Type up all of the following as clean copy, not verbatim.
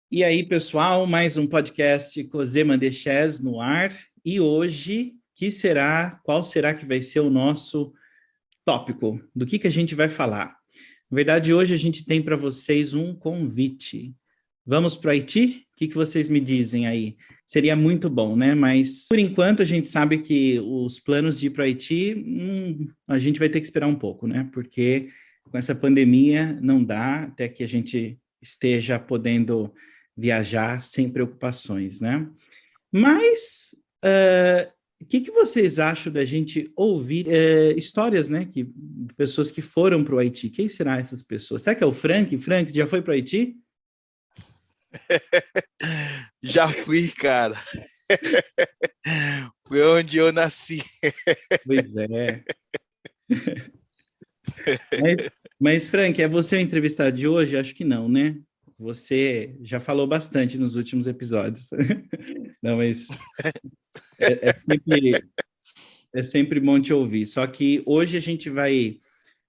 E aí, pessoal, mais um podcast Cosema de Chess no ar. E hoje, qual será que vai ser o nosso tópico? Do que a gente vai falar? Na verdade, hoje a gente tem para vocês um convite. Vamos para o Haiti? O que vocês me dizem aí? Seria muito bom, né? Mas, por enquanto, a gente sabe que os planos de ir para o Haiti, a gente vai ter que esperar um pouco, né? Porque com essa pandemia não dá até que a gente esteja podendo viajar sem preocupações, né? Mas o que vocês acham da gente ouvir histórias, né, de pessoas que foram para o Haiti? Quem serão essas pessoas? Será que é o Frank? Frank, já foi para o Haiti? Já fui, cara. Foi onde eu nasci. Pois é. Mas, mas, Frank, é você o entrevistado de hoje? Acho que não, né? Você já falou bastante nos últimos episódios. Não, mas é, é sempre, é sempre bom te ouvir. Só que hoje a gente vai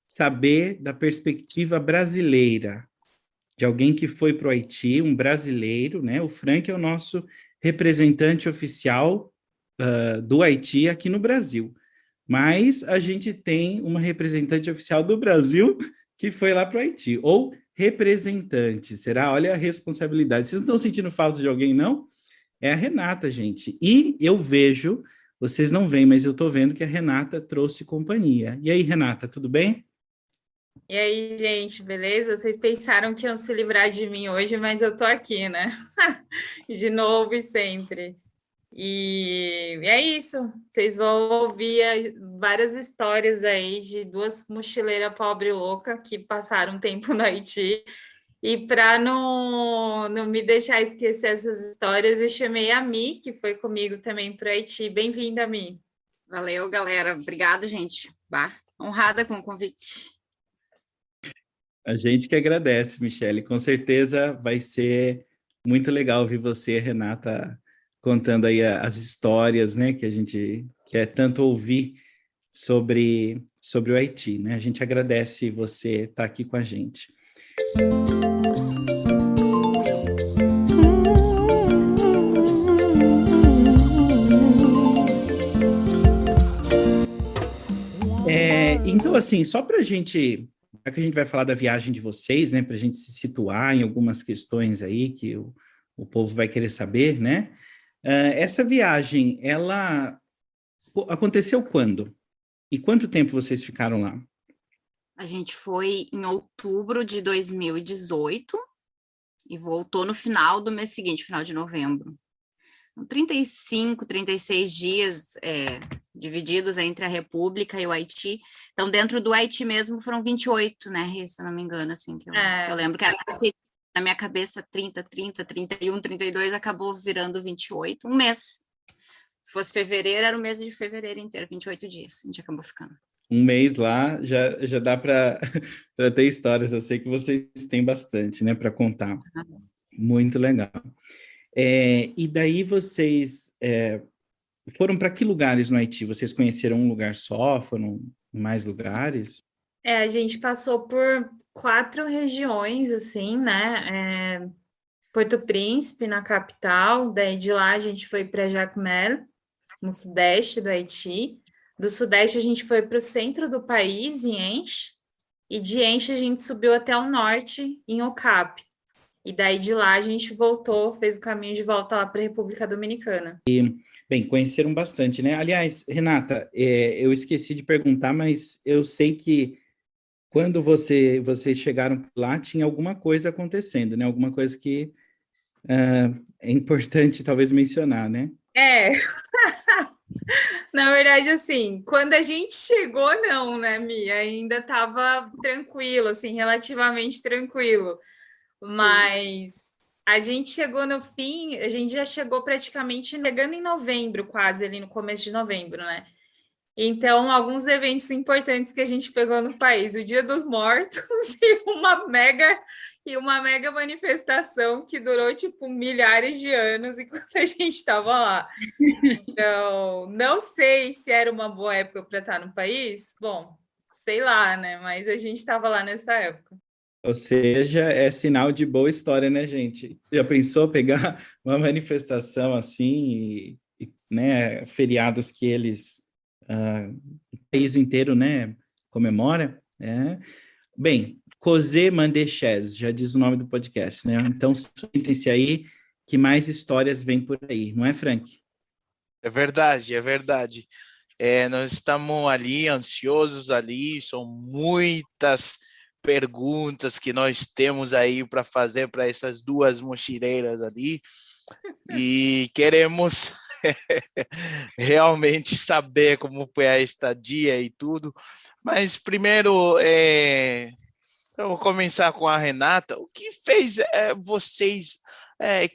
saber da perspectiva brasileira, de alguém que foi para o Haiti, um brasileiro, né? O Frank é o nosso representante oficial do Haiti aqui no Brasil. Mas a gente tem uma representante oficial do Brasil que foi lá para o Haiti, ou representante, será? Olha a responsabilidade. Vocês não estão sentindo falta de alguém, não? É a Renata, gente. E eu vejo, vocês não veem, mas eu estou vendo que a Renata trouxe companhia. E aí, Renata, tudo bem? E aí, gente, beleza? Vocês pensaram que iam se livrar de mim hoje, mas eu tô aqui, né? De novo e sempre. E é isso. Vocês vão ouvir várias histórias aí de duas mochileiras pobre e louca que passaram um tempo no Haiti. E para não me deixar esquecer essas histórias, eu chamei a Mi, que foi comigo também para o Haiti. Bem-vinda, Mi. Valeu, galera. Obrigado, gente. Bah, honrada com o convite. A gente que agradece, Michele. Com certeza vai ser muito legal ouvir você, Renata, contando aí as histórias, né, que a gente quer tanto ouvir sobre o Haiti, né? A gente agradece você estar aqui com a gente. Então, assim, só para a gente, já que a gente vai falar da viagem de vocês, né, para a gente se situar em algumas questões aí que o povo vai querer saber, né? Essa viagem, ela aconteceu quando? E quanto tempo vocês ficaram lá? A gente foi em outubro de 2018 e voltou no final do mês seguinte, final de novembro. 35, 36 dias divididos entre a República e o Haiti. Então, dentro do Haiti mesmo foram 28, né, se eu não me engano, assim, que eu lembro que era assim, na minha cabeça 30, 30, 31, 32, acabou virando 28, um mês. Se fosse fevereiro, era o mês de fevereiro inteiro, 28 dias, a gente acabou ficando. Um mês lá já dá para ter histórias. Eu sei que vocês têm bastante, né, para contar. Muito legal. E daí vocês foram para que lugares no Haiti? Vocês conheceram um lugar só? Foram em mais lugares? A gente passou por 4 regiões, assim, né? Porto Príncipe, na capital, daí de lá a gente foi para Jacmel, no sudeste do Haiti. Do sudeste a gente foi para o centro do país, em Enche, e de Enche a gente subiu até o norte, em Ocap. E daí de lá a gente voltou, fez o caminho de volta lá para a República Dominicana. Bem, conheceram bastante, né? Aliás, Renata, eu esqueci de perguntar, mas eu sei que quando vocês chegaram lá, tinha alguma coisa acontecendo, né? Alguma coisa que é importante talvez mencionar, né? Na verdade, assim, quando a gente chegou, não, né, Mia? Ainda estava tranquilo, assim, relativamente tranquilo. Mas a gente chegou no fim, a gente já chegou praticamente chegando em novembro, quase ali no começo de novembro, né? Então, alguns eventos importantes que a gente pegou no país, o Dia dos Mortos e uma mega manifestação que durou tipo milhares de anos enquanto a gente estava lá. Então, não sei se era uma boa época para estar no país. Bom, sei lá, né? Mas a gente estava lá nessa época. Ou seja, é sinal de boa história, né, gente? Já pensou pegar uma manifestação assim né, feriados que eles, o país inteiro, né, comemora, né? Bem, Cosé Mandechés, já diz o nome do podcast, né? Então, sentem-se aí que mais histórias vêm por aí, não é, Frank? É verdade, é verdade. Nós estamos ali ansiosos ali, são muitas perguntas que nós temos aí para fazer para essas duas mochileiras ali e queremos realmente saber como foi a estadia e tudo. Mas primeiro, eu vou começar com a Renata. O que fez vocês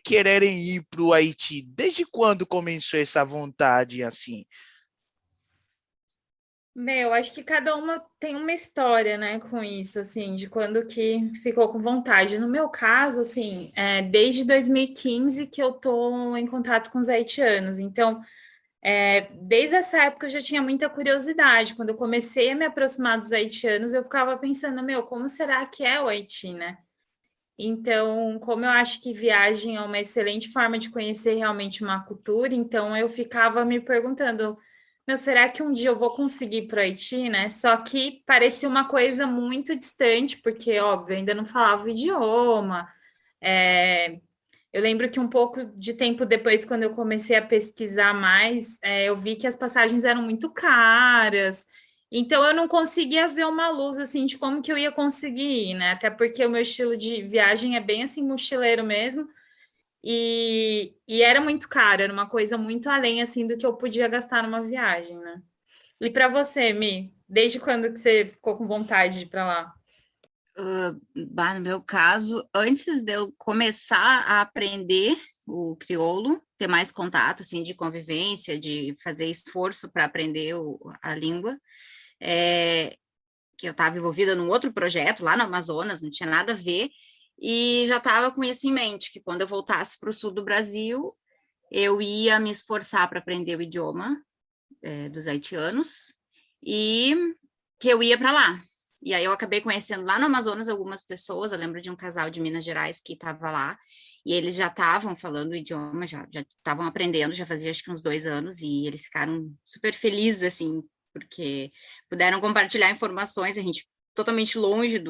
quererem ir para o Haiti? Desde quando começou essa vontade assim? Acho que cada uma tem uma história, né, com isso, assim, de quando que ficou com vontade. No meu caso, assim, desde 2015 que eu tô em contato com os haitianos. Então, desde essa época eu já tinha muita curiosidade. Quando eu comecei a me aproximar dos haitianos, eu ficava pensando, como será que é o Haiti, né? Então, como eu acho que viagem é uma excelente forma de conhecer realmente uma cultura, então eu ficava me perguntando, será que um dia eu vou conseguir ir para o Haiti, né? Só que parecia uma coisa muito distante, porque, óbvio, eu ainda não falava o idioma. É, Eu lembro que um pouco de tempo depois, quando eu comecei a pesquisar mais, eu vi que as passagens eram muito caras. Então eu não conseguia ver uma luz assim de como que eu ia conseguir ir, né? Até porque o meu estilo de viagem é bem assim mochileiro mesmo. E era muito caro, era uma coisa muito além assim do que eu podia gastar numa viagem, né? E para você, Mi, desde quando que você ficou com vontade de ir para lá? No meu caso, antes de eu começar a aprender o crioulo, ter mais contato, assim, de convivência, de fazer esforço para aprender a língua, que eu estava envolvida num outro projeto lá no Amazonas, não tinha nada a ver, e já estava com isso em mente, que quando eu voltasse para o sul do Brasil, eu ia me esforçar para aprender o idioma dos haitianos, e que eu ia para lá. E aí eu acabei conhecendo lá no Amazonas algumas pessoas, eu lembro de um casal de Minas Gerais que estava lá, e eles já estavam falando o idioma, já estavam aprendendo, já fazia acho que uns 2 anos, e eles ficaram super felizes, assim, porque puderam compartilhar informações, a gente totalmente longe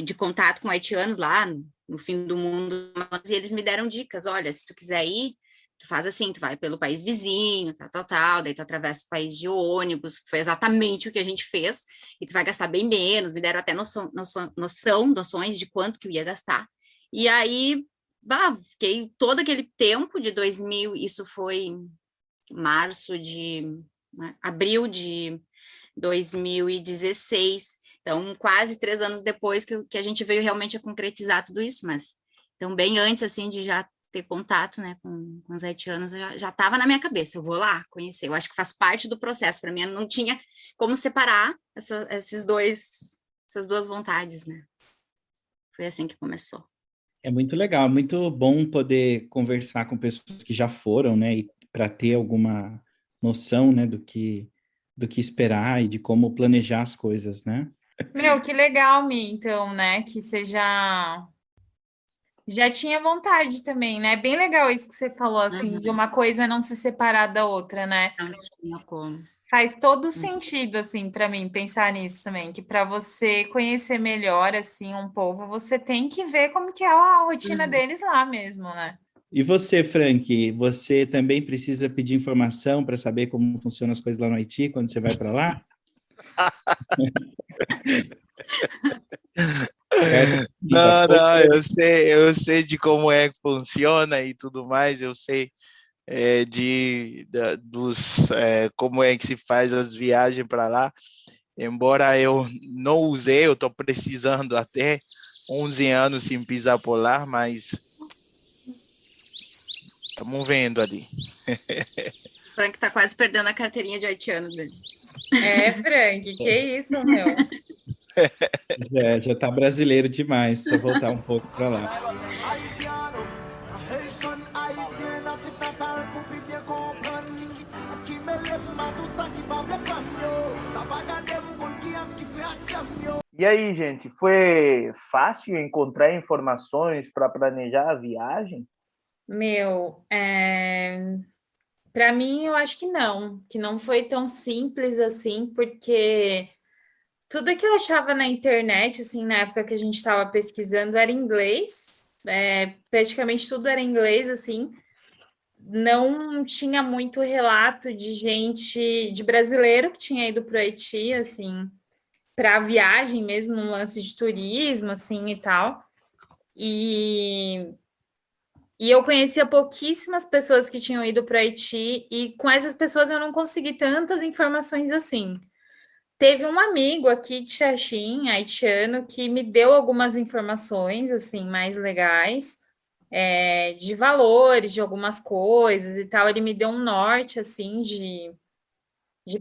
de contato com haitianos lá, no fim do mundo, e eles me deram dicas, olha, se tu quiser ir, tu faz assim, tu vai pelo país vizinho, tal, daí tu atravessa o país de ônibus, foi exatamente o que a gente fez, e tu vai gastar bem menos, me deram até noções de quanto que eu ia gastar. E aí, fiquei todo aquele tempo de 2000, isso foi abril de 2016, então quase 3 anos depois que a gente veio realmente a concretizar tudo isso, mas então bem antes, assim, de já ter contato, né, com os haitianos, já estava na minha cabeça, eu vou lá conhecer, eu acho que faz parte do processo, para mim não tinha como separar essas duas vontades, né, foi assim que começou. É muito legal, muito bom poder conversar com pessoas que já foram, né, e para ter alguma noção, né, do que esperar e de como planejar as coisas, né? Que legal, Mi, então, né, que você já tinha vontade também, né? Bem legal isso que você falou, assim, de uma coisa não se separar da outra, né? Não tinha como. Faz todo sentido, assim, para mim, pensar nisso também, que para você conhecer melhor, assim, um povo, você tem que ver como que é a rotina deles lá mesmo, né? E você, Frank, você também precisa pedir informação para saber como funcionam as coisas lá no Haiti quando você vai para lá? Não, eu sei de como é que funciona e tudo mais, eu sei como é que se faz as viagens para lá, embora eu não usei, eu estou precisando até 11 anos sem pisar por lá, mas estamos vendo ali. O Frank tá quase perdendo a carteirinha de haitiano dele. Frank, que isso, meu? Já tá brasileiro demais, só voltar um pouco para lá. E aí, gente, foi fácil encontrar informações para planejar a viagem? Meu, para mim eu acho que não foi tão simples assim, porque tudo que eu achava na internet, assim, na época que a gente estava pesquisando, era inglês, praticamente tudo era inglês, assim, não tinha muito relato de gente, de brasileiro que tinha ido para o Haiti, assim, para viagem mesmo, num lance de turismo, assim, e tal. E, e eu conhecia pouquíssimas pessoas que tinham ido para o Haiti, e com essas pessoas eu não consegui tantas informações assim. Teve um amigo aqui de Xaxim, haitiano, que me deu algumas informações, assim, mais legais, de valores, de algumas coisas e tal. Ele me deu um norte, assim, de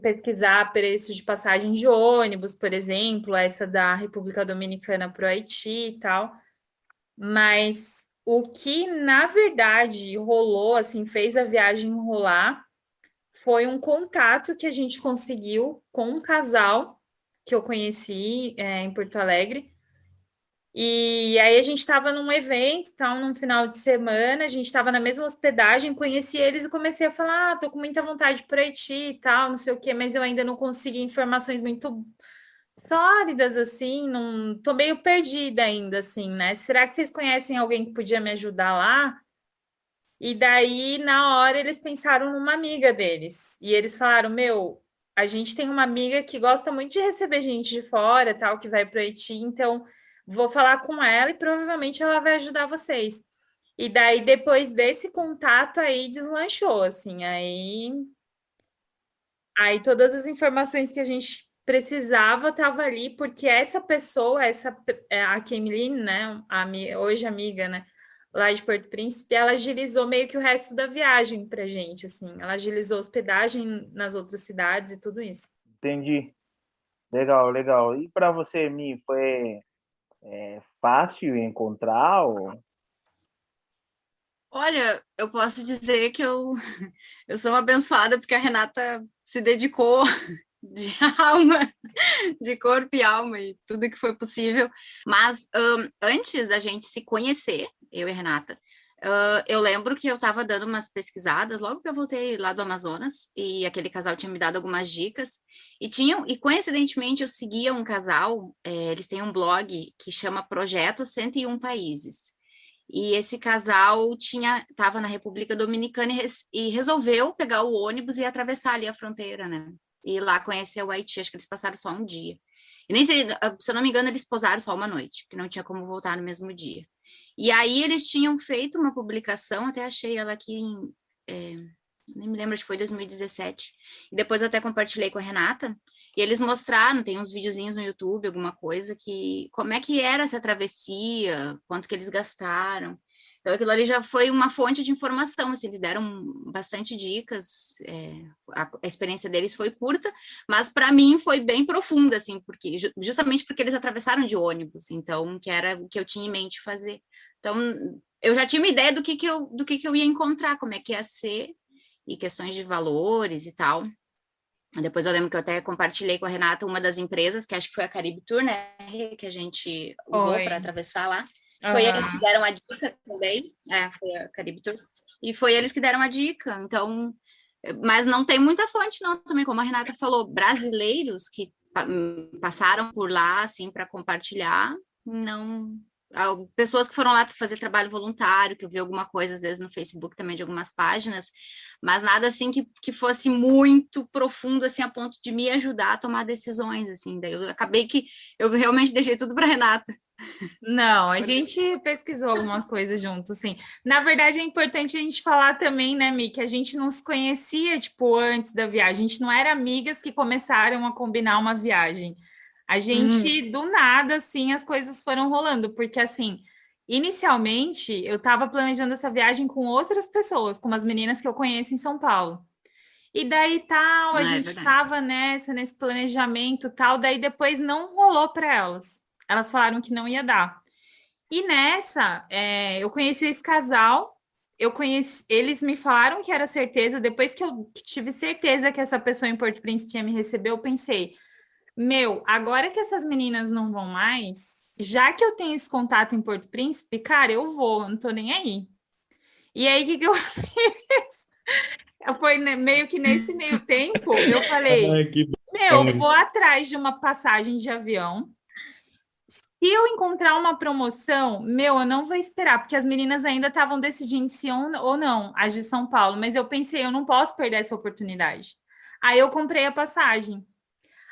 pesquisar preço de passagem de ônibus, por exemplo, essa da República Dominicana para o Haiti e tal. Mas o que, na verdade, rolou, assim, fez a viagem rolar, foi um contato que a gente conseguiu com um casal que eu conheci, em Porto Alegre. E aí a gente estava num evento, tal, num final de semana, a gente estava na mesma hospedagem, conheci eles e comecei a falar, tô com muita vontade para Haiti e tal, não sei o quê, mas eu ainda não consegui informações muito sólidas, assim, não tô meio perdida ainda, assim, né? Será que vocês conhecem alguém que podia me ajudar lá? E daí, na hora, eles pensaram numa amiga deles. E eles falaram: Meu, a gente tem uma amiga que gosta muito de receber gente de fora, tal, que vai para o Haiti, então vou falar com ela e provavelmente ela vai ajudar vocês. E daí, depois desse contato aí, deslanchou, assim. Aí todas as informações que a gente precisava tava ali, porque essa pessoa, a Kemeline, né, hoje amiga, né, lá de Porto Príncipe, ela agilizou meio que o resto da viagem pra gente, assim. Ela agilizou hospedagem nas outras cidades e tudo isso. Entendi. Legal, legal. E para você, Mi, foi fácil encontrar? Ou... Olha, eu posso dizer que eu sou uma abençoada porque a Renata se dedicou de alma, de corpo e alma e tudo que foi possível. Mas antes da gente se conhecer, eu e a Renata, eu lembro que eu estava dando umas pesquisadas logo que eu voltei lá do Amazonas e aquele casal tinha me dado algumas dicas e coincidentemente eu seguia um casal, eles têm um blog que chama Projeto 101 Países. E esse casal estava na República Dominicana e resolveu pegar o ônibus e atravessar ali a fronteira, né? E ir lá conhecer o Haiti, acho que eles passaram só um dia. E nem sei, se eu não me engano, eles pousaram só uma noite, porque não tinha como voltar no mesmo dia. E aí eles tinham feito uma publicação, até achei ela aqui nem me lembro, acho que foi 2017. E depois eu até compartilhei com a Renata, e eles mostraram, tem uns videozinhos no YouTube, alguma coisa, que como é que era essa travessia, quanto que eles gastaram. Então, aquilo ali já foi uma fonte de informação, assim, eles deram bastante dicas, a experiência deles foi curta, mas para mim foi bem profunda, assim, porque justamente porque eles atravessaram de ônibus, então, que era o que eu tinha em mente fazer. Então, eu já tinha uma ideia do que eu ia encontrar, como é que ia ser, e questões de valores e tal. Depois eu lembro que eu até compartilhei com a Renata uma das empresas, que acho que foi a Caribe Tour, né, que a gente usou para atravessar lá. Foi eles que deram a dica também, foi a Caribe Tour, e foi eles que deram a dica, então, mas não tem muita fonte não, também, como a Renata falou, brasileiros que passaram por lá, assim, para compartilhar, não... Pessoas que foram lá fazer trabalho voluntário, que eu vi alguma coisa, às vezes, no Facebook também, de algumas páginas, mas nada, assim, que fosse muito profundo, assim, a ponto de me ajudar a tomar decisões, assim, daí eu acabei que eu realmente deixei tudo para Renata. Não, a gente pesquisou algumas coisas juntos, sim. Na verdade, é importante a gente falar também, né, Mi, que a gente não se conhecia, tipo, antes da viagem, a gente não era amigas que começaram a combinar uma viagem. A gente, do nada, assim, as coisas foram rolando, porque, assim, inicialmente, eu estava planejando essa viagem com outras pessoas, com umas meninas que eu conheço em São Paulo. E daí, tal, a gente estava nesse planejamento, tal, daí depois não rolou para elas. Elas falaram que não ia dar. E nessa, eu conheci esse casal, eles me falaram que era certeza, depois que eu tive certeza que essa pessoa em Porto Príncipe ia me receber, eu pensei, Meu, agora que essas meninas não vão mais, já que eu tenho esse contato em Porto Príncipe, cara, eu vou, eu não tô nem aí. E aí, o que eu fiz? Foi meio que nesse meio tempo, eu falei, Ai, que meu, vou atrás de uma passagem de avião. Se eu encontrar uma promoção, meu, eu não vou esperar, porque as meninas ainda estavam decidindo se ou não, as de São Paulo, mas eu pensei, eu não posso perder essa oportunidade. Aí eu comprei a passagem.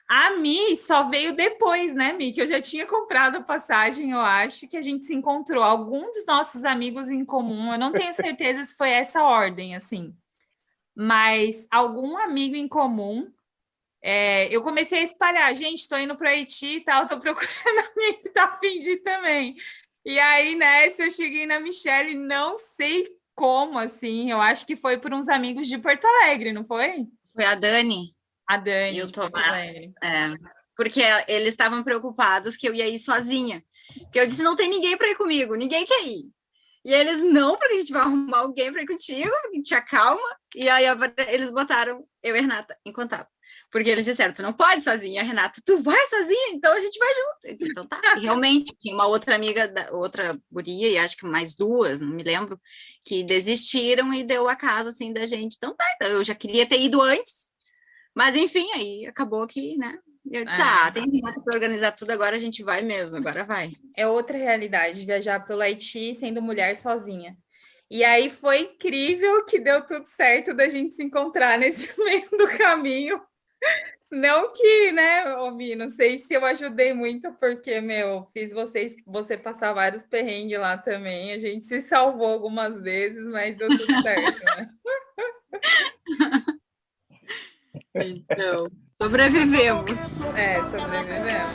A Mi só veio depois, né, Mi? Que eu já tinha comprado a passagem, eu acho, que a gente se encontrou. Algum dos nossos amigos em comum, eu não tenho certeza se foi essa ordem, assim, mas algum amigo em comum. Eu comecei a espalhar, gente, estou indo para o Haiti e tal, estou procurando alguém que está a fim de ir também. E aí, nessa, eu cheguei na Michelle, não sei como, assim, eu acho que foi por uns amigos de Porto Alegre, não foi? Foi a Dani. A Dani, E o de Porto Tomás. Alegre. Porque eles estavam preocupados que eu ia ir sozinha. Porque eu disse, não tem ninguém para ir comigo, ninguém quer ir. E eles, não, porque a gente vai arrumar alguém para ir contigo, te acalma. E aí eles botaram eu e a Renata em contato. Porque eles disseram, tu não pode sozinha. A Renata, tu vai sozinha? Então a gente vai junto. Eu disse, então tá. E realmente, tinha uma outra amiga, outra guria, e acho que mais duas, não me lembro, que desistiram e deu a casa, assim, da gente. Então tá, então eu já queria ter ido antes. Mas enfim, aí acabou que, né? Eu disse, tem Renata para organizar tudo, agora a gente vai mesmo, agora vai. É outra realidade, viajar pelo Haiti sendo mulher sozinha. E aí foi incrível que deu tudo certo da gente se encontrar nesse meio do caminho. Não que, né, Omi, não sei se eu ajudei muito, porque, meu, fiz você passar vários perrengues lá também. A gente se salvou algumas vezes, mas deu tudo certo, né? Então, sobrevivemos. Sobrevivemos.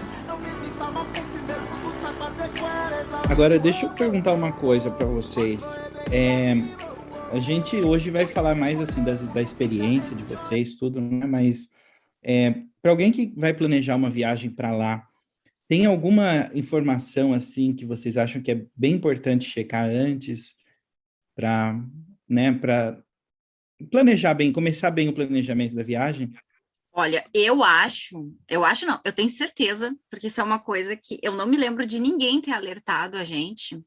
Agora, deixa eu perguntar uma coisa para vocês. A gente hoje vai falar mais assim da experiência de vocês, tudo, né? Mas para alguém que vai planejar uma viagem para lá, tem alguma informação assim que vocês acham que é bem importante checar antes para, né, para planejar bem, começar bem o planejamento da viagem? Olha, eu não, eu tenho certeza, porque isso é uma coisa que eu não me lembro de ninguém ter alertado a gente.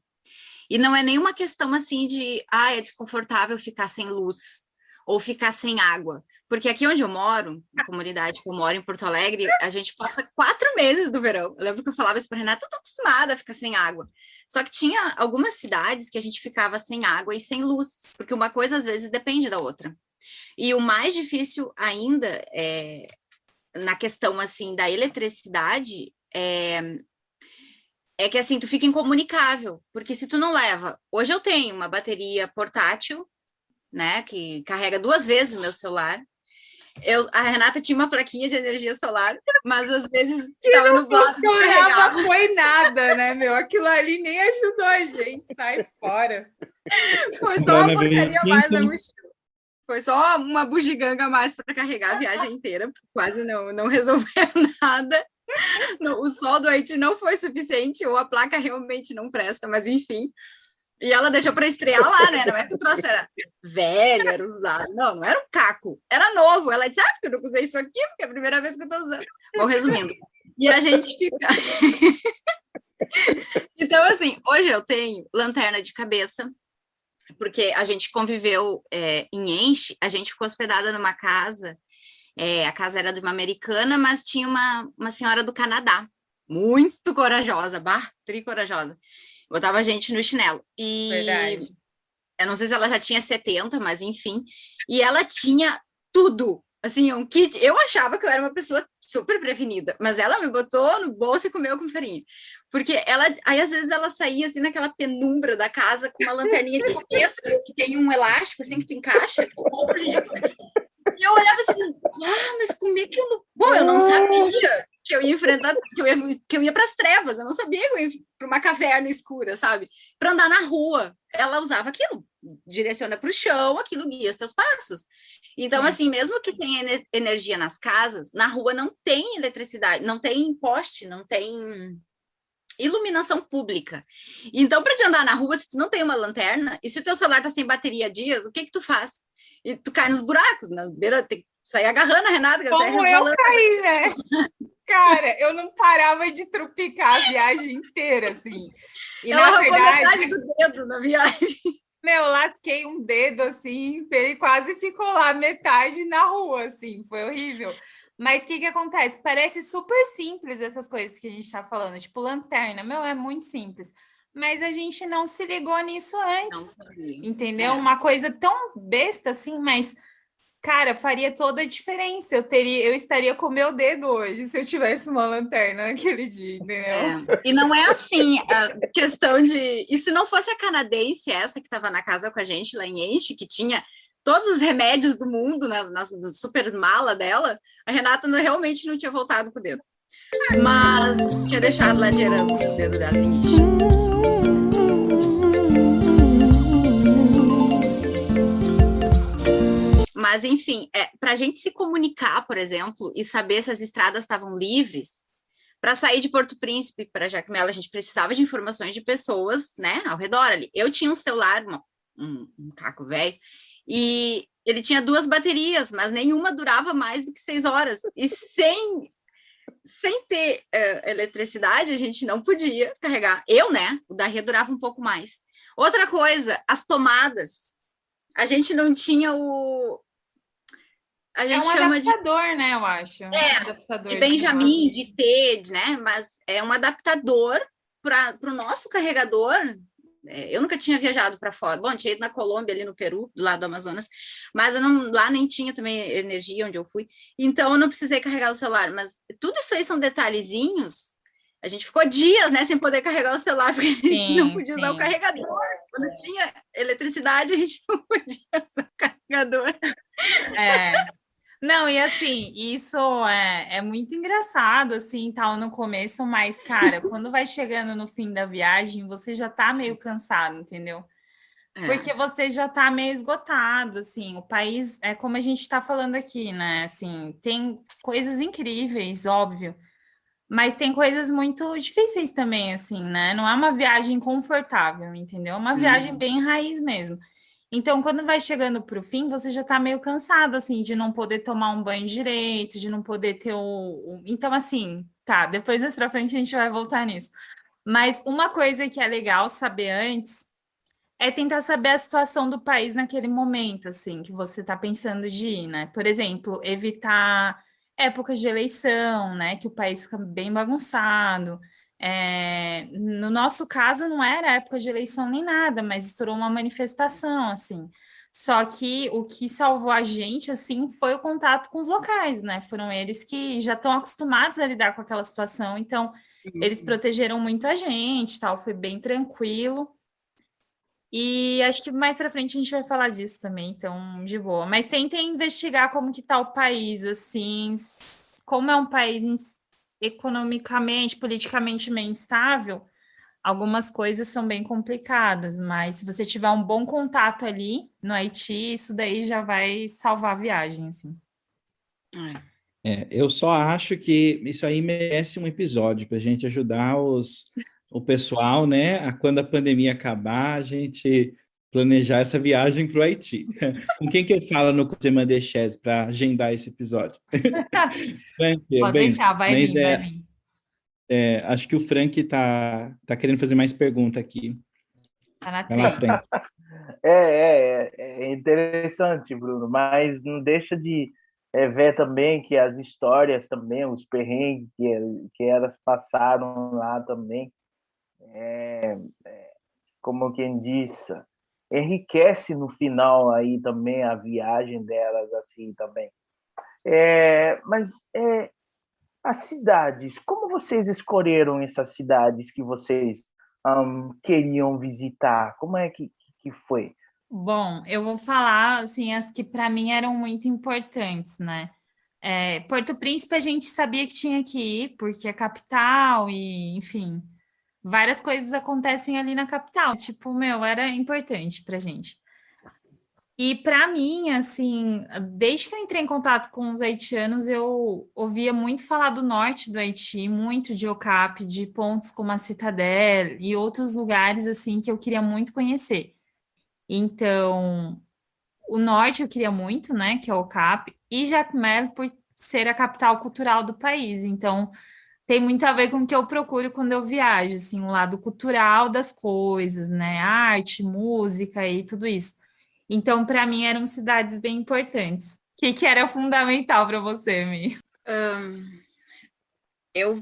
E não é nenhuma questão assim de, é desconfortável ficar sem luz ou ficar sem água. Porque aqui onde eu moro, na comunidade que eu moro, em Porto Alegre, a gente passa 4 meses do verão. Eu lembro que eu falava isso para Renata, eu tô acostumada a ficar sem água. Só que tinha algumas cidades que a gente ficava sem água e sem luz, porque uma coisa às vezes depende da outra. E o mais difícil ainda na questão assim da eletricidade é que assim tu fica incomunicável, porque se tu não leva, hoje eu tenho uma bateria portátil, né, que carrega 2 vezes o meu celular. A Renata tinha uma plaquinha de energia solar, mas às vezes estava no vaso. Não funcionava, foi nada, né, meu? Aquilo ali nem ajudou a gente, sai fora. Foi só uma porcaria a mais da mochila. Foi só uma bugiganga a mais para carregar a viagem inteira, quase não resolveu nada. O sol do Haiti não foi suficiente, ou a placa realmente não presta, mas enfim. E ela deixou para estrear lá, né? Não é que o troço era velho, era usado. Não era um caco, era novo. Ela disse, porque eu não usei isso aqui, porque é a primeira vez que eu estou usando. Bom, resumindo. E a gente fica... Então, assim, hoje eu tenho lanterna de cabeça, porque a gente conviveu em Enche, a gente ficou hospedada numa casa, a casa era de uma americana, mas tinha uma senhora do Canadá, muito corajosa, tri-corajosa, botava a gente no chinelo. E verdade. Eu não sei se ela já tinha 70, mas enfim, e ela tinha tudo, assim, um kit. Eu achava que eu era uma pessoa super prevenida, mas ela me botou no bolso e comeu com farinha. Porque aí às vezes ela saía assim naquela penumbra da casa com uma lanterninha de cabeça que tem um elástico assim que tu encaixa, que tu compra hoje em dia. E eu olhava assim, mas como é que eu não... Bom, eu não sabia que eu ia enfrentar, que eu ia para as trevas, eu não sabia que eu ia para uma caverna escura, sabe? Para andar na rua, ela usava aquilo, direciona para o chão, aquilo guia os teus passos. Então, assim, mesmo que tenha energia nas casas, na rua não tem eletricidade, não tem poste, não tem iluminação pública. Então, para te andar na rua, se tu não tem uma lanterna, e se o teu celular tá sem bateria há dias, o que tu faz? E tu cai nos buracos, na beira, tem que sair agarrando a Renata, que Como eu caí, né? Cara, eu não parava de trupicar a viagem inteira, assim. E Ela na arrancou verdade, metade do dedo na viagem. meu, lasquei um dedo assim, ele quase ficou lá metade na rua, assim, foi horrível. Mas o que acontece? Parece super simples essas coisas que a gente tá falando, tipo lanterna, meu, é muito simples. Mas a gente não se ligou nisso Não antes, sabia. entendeu? É. Uma coisa tão besta assim, mas cara, faria toda a diferença. Eu estaria com o meu dedo hoje se eu tivesse uma lanterna naquele dia, entendeu? E não é assim, a questão de... E se não fosse a canadense, essa que estava na casa com a gente, lá em Enche, que tinha todos os remédios do mundo na super mala dela, a Renata realmente não tinha voltado com o dedo. Mas tinha deixado lá de herança o dedo dela em Enche. Mas, enfim, para a gente se comunicar, por exemplo, e saber se as estradas estavam livres, para sair de Porto Príncipe para Jacmel, a gente precisava de informações de pessoas, né, ao redor ali. Eu tinha um celular, um caco velho, e ele tinha 2 baterias, mas nenhuma durava mais do que 6 horas. E sem ter eletricidade, a gente não podia carregar. Eu, né, o da Ria durava um pouco mais. Outra coisa, as tomadas. A gente não tinha o... A gente chama adaptador, né, eu acho. Adaptador de Benjamin, de T, né? Mas é um adaptador para o nosso carregador. Eu nunca tinha viajado para fora. Bom, tinha ido na Colômbia, ali no Peru, do lado do Amazonas, mas lá nem tinha também energia onde eu fui. Então, eu não precisei carregar o celular. Mas tudo isso aí são detalhezinhos. A gente ficou dias, né, sem poder carregar o celular, porque a gente não podia usar o carregador. Quando tinha eletricidade, a gente não podia usar o carregador. Não, e assim, isso é muito engraçado, assim, tal, no começo, mas, cara, quando vai chegando no fim da viagem, você já tá meio cansado, entendeu? Porque você já tá meio esgotado, assim, o país, é como a gente tá falando aqui, né, assim, tem coisas incríveis, óbvio, mas tem coisas muito difíceis também, assim, né? Não é uma viagem confortável, entendeu? É uma viagem bem raiz mesmo. Então, quando vai chegando para o fim, você já está meio cansado, assim, de não poder tomar um banho direito, de não poder ter Então, assim, tá, depois mais pra frente a gente vai voltar nisso. Mas uma coisa que é legal saber antes é tentar saber a situação do país naquele momento, assim, que você está pensando de ir, né? Por exemplo, evitar épocas de eleição, né? Que o país fica bem bagunçado. No nosso caso, não era época de eleição nem nada, mas estourou uma manifestação, assim. Só que o que salvou a gente, assim, foi o contato com os locais, né? Foram eles que já estão acostumados a lidar com aquela situação, então eles protegeram muito a gente, tal, foi bem tranquilo. E acho que mais para frente a gente vai falar disso também, então, de boa. Mas tentem investigar como que tá o país, assim, como é um país economicamente, politicamente meio instável, algumas coisas são bem complicadas, mas se você tiver um bom contato ali no Haiti, isso daí já vai salvar a viagem, assim. Eu só acho que isso aí merece um episódio para a gente ajudar o pessoal, né? A quando a pandemia acabar, a gente planejar essa viagem para o Haiti. Com quem que eu falo no Semana de Chess para agendar esse episódio? Frank, Pode bem, deixar, vai mas vir, vai vir. acho que o Frank tá querendo fazer mais pergunta aqui. Tá na Vai lá, trilha. Frank. É interessante, Bruno, mas não deixa de ver também que as histórias também, os perrengues que elas passaram lá também, como quem diz, enriquece no final aí também a viagem delas assim também. Mas as cidades, como vocês escolheram essas cidades que vocês queriam visitar? Como é que foi? Bom, eu vou falar assim as que para mim eram muito importantes, né? Porto Príncipe a gente sabia que tinha que ir, porque é capital e, enfim, várias coisas acontecem ali na capital. Tipo, meu, era importante pra gente. E para mim, assim, desde que eu entrei em contato com os haitianos, eu ouvia muito falar do norte do Haiti, muito de Ocap, de pontos como a Citadelle e outros lugares assim que eu queria muito conhecer. Então, o norte eu queria muito, né, que é o Cap, e Jacmel ser a capital cultural do país. Então, tem muito a ver com o que eu procuro quando eu viajo, assim, o lado cultural das coisas, né? Arte, música e tudo isso. Então, para mim, eram cidades bem importantes. O que era fundamental para você, Mi? Eu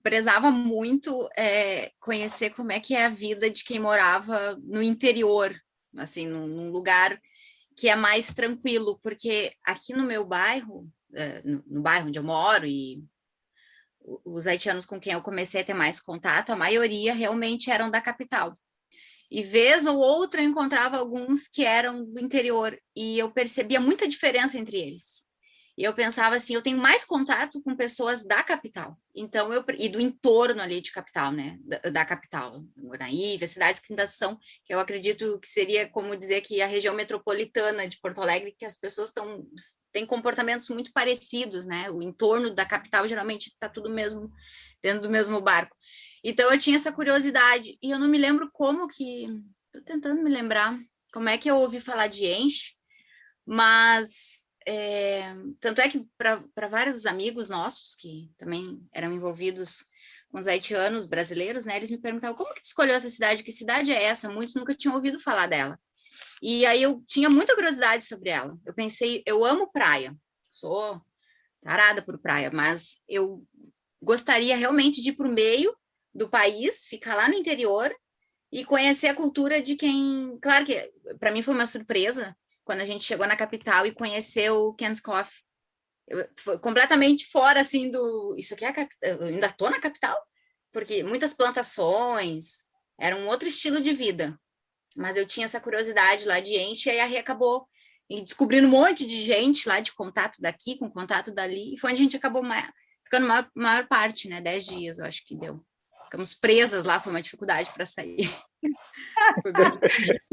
prezava muito conhecer como é que é a vida de quem morava no interior, assim, num lugar que é mais tranquilo, porque aqui no meu bairro, no bairro onde eu moro, e os haitianos com quem eu comecei a ter mais contato, a maioria realmente eram da capital. E vez ou outra eu encontrava alguns que eram do interior, e eu percebia muita diferença entre eles. E eu pensava assim, eu tenho mais contato com pessoas da capital, então e do entorno ali de capital, né? Da capital, Moraí, as cidades que ainda são, que eu acredito que seria como dizer que a região metropolitana de Porto Alegre, que as pessoas têm comportamentos muito parecidos, né? O entorno da capital geralmente está tudo mesmo dentro do mesmo barco. Então eu tinha essa curiosidade, e eu não me lembro como que. Estou tentando me lembrar como é que eu ouvi falar de Enche, mas tanto é que para vários amigos nossos que também eram envolvidos com os haitianos brasileiros, né? Eles me perguntavam como que tu escolheu essa cidade, que cidade é essa? Muitos nunca tinham ouvido falar dela. E aí eu tinha muita curiosidade sobre ela. Eu pensei, eu amo praia, sou tarada por praia, mas eu gostaria realmente de ir para o meio do país, ficar lá no interior e conhecer a cultura de quem... Claro que para mim foi uma surpresa quando a gente chegou na capital e conheceu o Ken's Coffee. Foi completamente fora, assim, Isso aqui é a capital? Eu ainda estou na capital? Porque muitas plantações, era um outro estilo de vida. Mas eu tinha essa curiosidade lá de Enche, e aí acabou descobrindo um monte de gente lá, de contato daqui, com contato dali, e foi onde a gente acabou ficando maior parte, né? 10 dias, eu acho que deu. Ficamos presas lá, foi uma dificuldade para sair.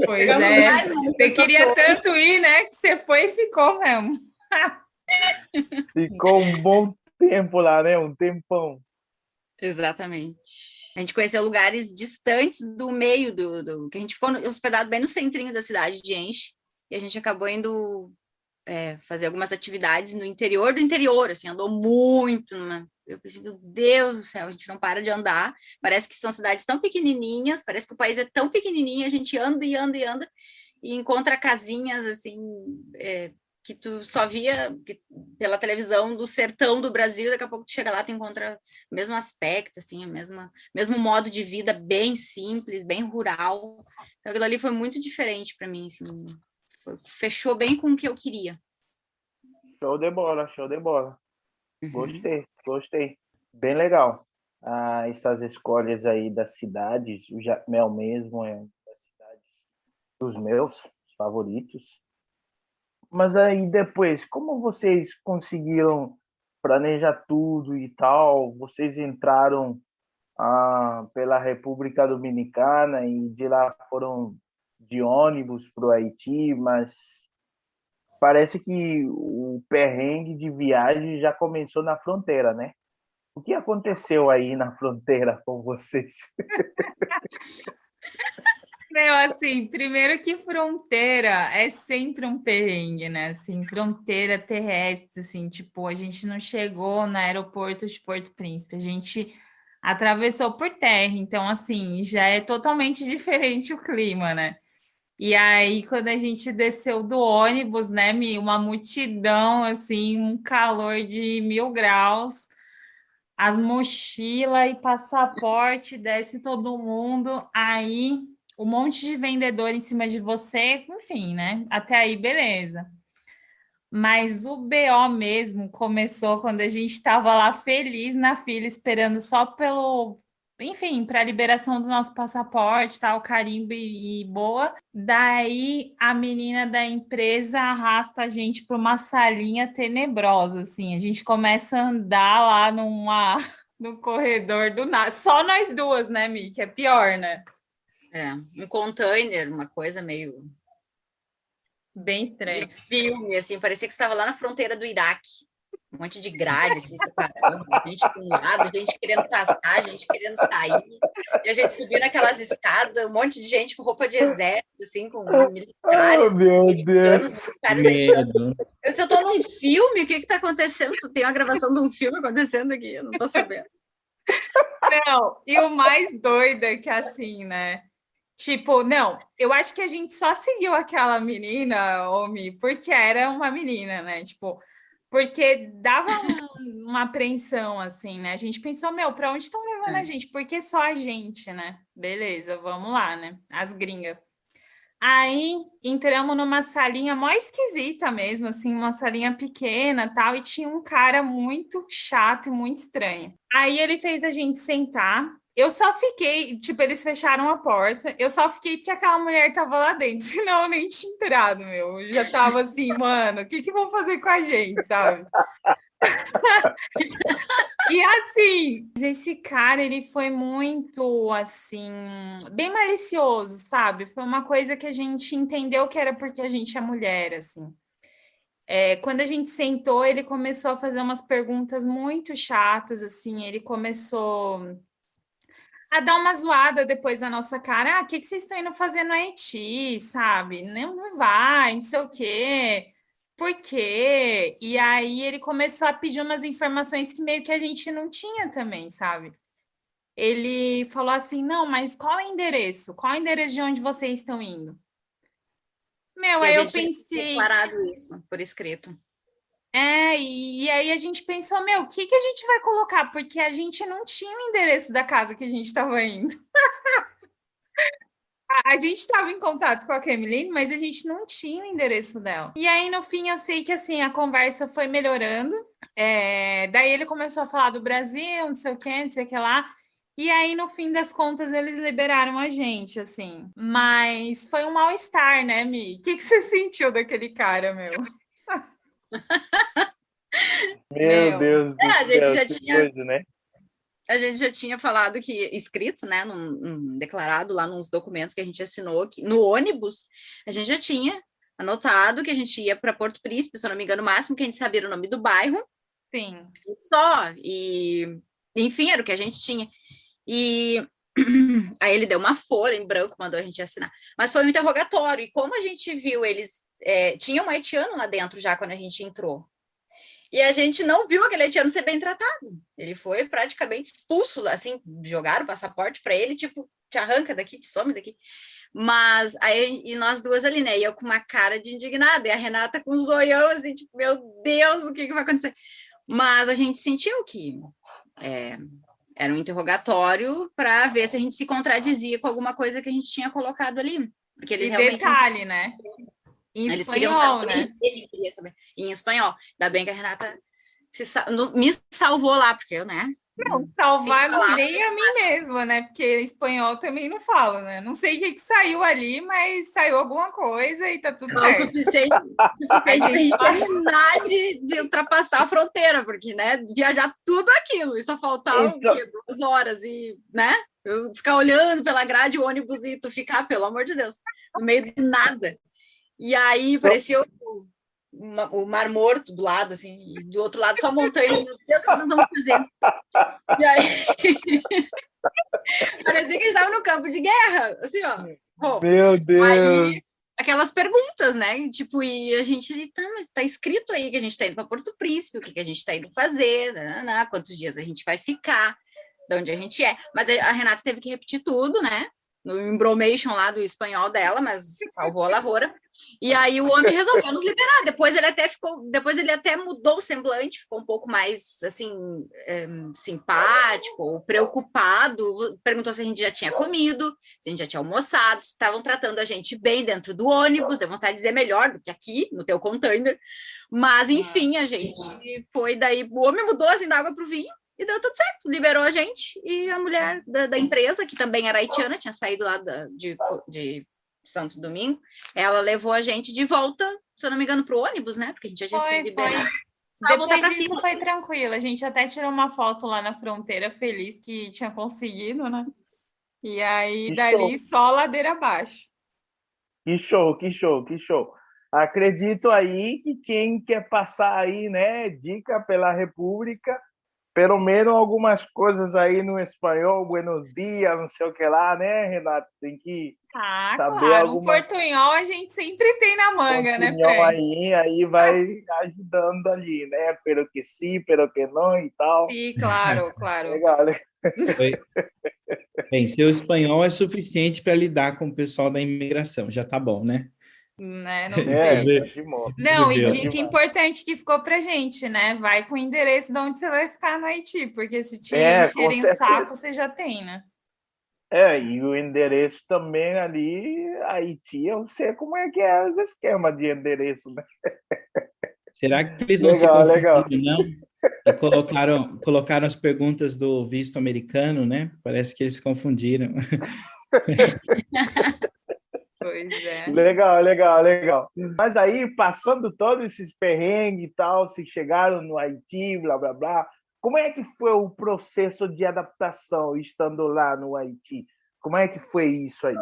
Pois é. Você queria tanto ir, né? Que você foi e ficou mesmo. Ficou um bom tempo lá, né? Um tempão. Exatamente. A gente conheceu lugares distantes do meio que a gente ficou hospedado bem no centrinho da cidade de Enche, e a gente acabou indo fazer algumas atividades no interior do interior, assim, andou muito. Eu pensei, meu Deus do céu, a gente não para de andar, parece que são cidades tão pequenininhas, parece que o país é tão pequenininho, a gente anda e anda e anda, e encontra casinhas, assim, que tu só via pela televisão do sertão do Brasil, daqui a pouco tu chega lá, tu encontra o mesmo aspecto, assim, mesmo modo de vida bem simples, bem rural. Então, aquilo ali foi muito diferente para mim, assim, fechou bem com o que eu queria. Show de bola, show de bola. Uhum. Gostei. Bem legal. Essas escolhas aí das cidades, o Jacmel mesmo é uma das cidades dos meus favoritos. Mas aí depois, como vocês conseguiram planejar tudo e tal? Vocês entraram pela República Dominicana e de lá foram de ônibus para o Haiti, mas parece que o perrengue de viagem já começou na fronteira, né? O que aconteceu aí na fronteira com vocês? Meu, assim, primeiro que fronteira é sempre um perrengue, né? Assim, fronteira terrestre, assim, tipo, a gente não chegou no aeroporto de Porto Príncipe, a gente atravessou por terra, então, assim, já é totalmente diferente o clima, né? E aí, quando a gente desceu do ônibus, né, uma multidão, assim, um calor de 1000 graus, as mochilas e passaporte, desce todo mundo, aí um monte de vendedor em cima de você, enfim, né? Até aí, beleza. Mas o BO mesmo começou quando a gente estava lá feliz na fila, esperando só pelo, enfim, para a liberação do nosso passaporte, tal, carimbo e boa. Daí a menina da empresa arrasta a gente para uma salinha tenebrosa, assim. A gente começa a andar lá no corredor do nada. Só nós duas, né, Mi? Que é pior, né? Um container, uma coisa meio Bem estranho. de filme, assim, parecia que estava lá na fronteira do Iraque. um monte de grade, assim, separando, gente de um lado, gente querendo passar, gente querendo sair, e a gente subindo aquelas escadas, um monte de gente com roupa de exército, assim, com militares, meu americanos, Deus. cara, Medo. se eu tô num filme, o que que tá acontecendo? Tu tem uma gravação de um filme acontecendo aqui, eu não tô sabendo. Não, e o mais doido é que assim, né? Tipo, não, eu acho que a gente só seguiu aquela menina, Omi, porque era uma menina, né? Tipo, porque dava uma apreensão, assim, né? A gente pensou, meu, pra onde estão levando a gente? Porque só a gente, né? Beleza, vamos lá, né? As gringas. Aí entramos numa salinha mó esquisita mesmo, assim, uma salinha pequena tal, e tinha um cara muito chato e muito estranho. Aí ele fez a gente sentar. Eu só fiquei, tipo, eles fecharam a porta. Eu só fiquei porque aquela mulher tava lá dentro, senão eu nem tinha entrado, meu. Eu já tava assim, mano, o que que vão fazer com a gente, sabe? E assim, esse cara, ele foi muito, assim, bem malicioso, sabe? Foi uma coisa que a gente entendeu que era porque a gente é mulher, assim. Quando a gente sentou, ele começou a fazer umas perguntas muito chatas, assim. Ele começou a dar uma zoada depois na nossa cara. Ah, o que que vocês estão indo fazer no Haiti, sabe? Não, não vai, não sei o quê. Por quê? E aí ele começou a pedir umas informações que meio que a gente não tinha também, sabe? Ele falou assim: não, mas qual é o endereço? Qual é o endereço de onde vocês estão indo? Meu, E a aí eu gente tinha pensei, declarado isso por escrito. e aí a gente pensou, meu, o que que a gente vai colocar? Porque a gente não tinha o endereço da casa que a gente estava indo. A gente estava em contato com a Cameline, mas a gente não tinha o endereço dela. E aí, no fim, eu sei que assim, a conversa foi melhorando. Daí ele começou a falar do Brasil, não sei o que, não sei o que lá. E aí, no fim das contas, eles liberaram a gente, assim. Mas foi um mal-estar, né, Mi? O que que você sentiu daquele cara, meu? Meu Meu. Deus do A gente céu, já que tinha coisa, né? A gente já tinha falado que, escrito, né, declarado lá nos documentos que a gente assinou, que no ônibus, a gente já tinha anotado que a gente ia para Porto Príncipe, se eu não me engano, o máximo que a gente sabia era o nome do bairro, Sim. só, e enfim, era o que a gente tinha. E aí ele deu uma folha em branco, mandou a gente assinar. Mas foi um interrogatório, e como a gente viu, eles tinham um haitiano lá dentro já quando a gente entrou. E a gente não viu aquele haitiano ser bem tratado. Ele foi praticamente expulso, assim, jogaram o passaporte para ele, tipo, te arranca daqui, te some daqui. Mas aí, e nós duas ali, né? E eu com uma cara de indignada, e a Renata com um zoião, assim, tipo, meu Deus, o que vai acontecer? Mas a gente sentiu que era um interrogatório para ver se a gente se contradizia com alguma coisa que a gente tinha colocado ali. Porque eles E realmente. detalhe, né? Em Eles espanhol, queriam né? ele queria saber em espanhol. Ainda bem que a Renata me salvou lá, porque eu, né? Não, salvar falar, nem a mim mesma, né? Porque espanhol também não falo, né? Não sei o que que saiu ali, mas saiu alguma coisa e tá tudo não, certo. suficiente pra gente terminar de ultrapassar a fronteira, porque, né, viajar tudo aquilo, e só faltar Então. 2 horas, e, né, eu ficar olhando pela grade o ônibus e tu ficar, pelo amor de Deus, no meio de nada. E aí parecia o Mar Morto do lado, assim, e do outro lado só montanha. Meu Deus, o que nós vamos fazer? E aí parecia que a gente estava no campo de guerra, assim, ó. Bom, meu Deus! Aí, aquelas perguntas, né? Tipo, e a gente, tá, mas tá escrito aí que a gente tá indo para Porto Príncipe, o que a gente tá indo fazer, quantos dias a gente vai ficar, de onde a gente é. Mas a Renata teve que repetir tudo, né? No embromation lá do espanhol dela, mas salvou a lavoura. E aí o homem resolveu nos liberar. Depois ele até mudou o semblante, ficou um pouco mais assim simpático, preocupado. Perguntou se a gente já tinha comido, se a gente já tinha almoçado, se estavam tratando a gente bem dentro do ônibus. Deu vontade de dizer melhor do que aqui no teu container. Mas enfim, a gente foi daí. O homem mudou assim da água para o vinho. E deu tudo certo, liberou a gente. E a mulher da empresa, que também era haitiana, tinha saído lá de Santo Domingo, ela levou a gente de volta, se eu não me engano, para o ônibus, né? Porque a gente já tinha sido liberado. Depois disso foi tranquilo. A gente até tirou uma foto lá na fronteira, feliz que tinha conseguido, né? E aí, Que dali, show. só ladeira abaixo. Que show, que show, que show. acredito aí que quem quer passar aí, né, dica pela República, pelo menos algumas coisas aí no espanhol, buenos dias, não sei o que lá, né, Renato? Tem que saber claro, um alguma portunhol a gente sempre tem na manga, né, portunhol Frank? aí vai ajudando ali, né? Pero que sim, pero que não e tal. Sim, claro. Legal, legal. Bem, seu espanhol é suficiente para lidar com o pessoal da imigração, já tá bom, né? Né? Não É, sei. tá de moda. Não, e Viu? dica importante que ficou pra gente, né? Vai com o endereço de onde você vai ficar no Haiti, porque se te Com encherem o certeza. saco, você já tem, né? E o endereço também ali, Haiti, eu sei como é que é os esquemas de endereço, né? Será que eles não se Legal, legal. confundiram, não? E colocaram as perguntas do visto americano, né? Parece que eles se confundiram. Pois é. Legal, legal, legal. Mas aí, passando todos esses perrengues e tal, se chegaram no Haiti, blá, blá, blá, como é que foi o processo de adaptação estando lá no Haiti? Como é que foi isso aí?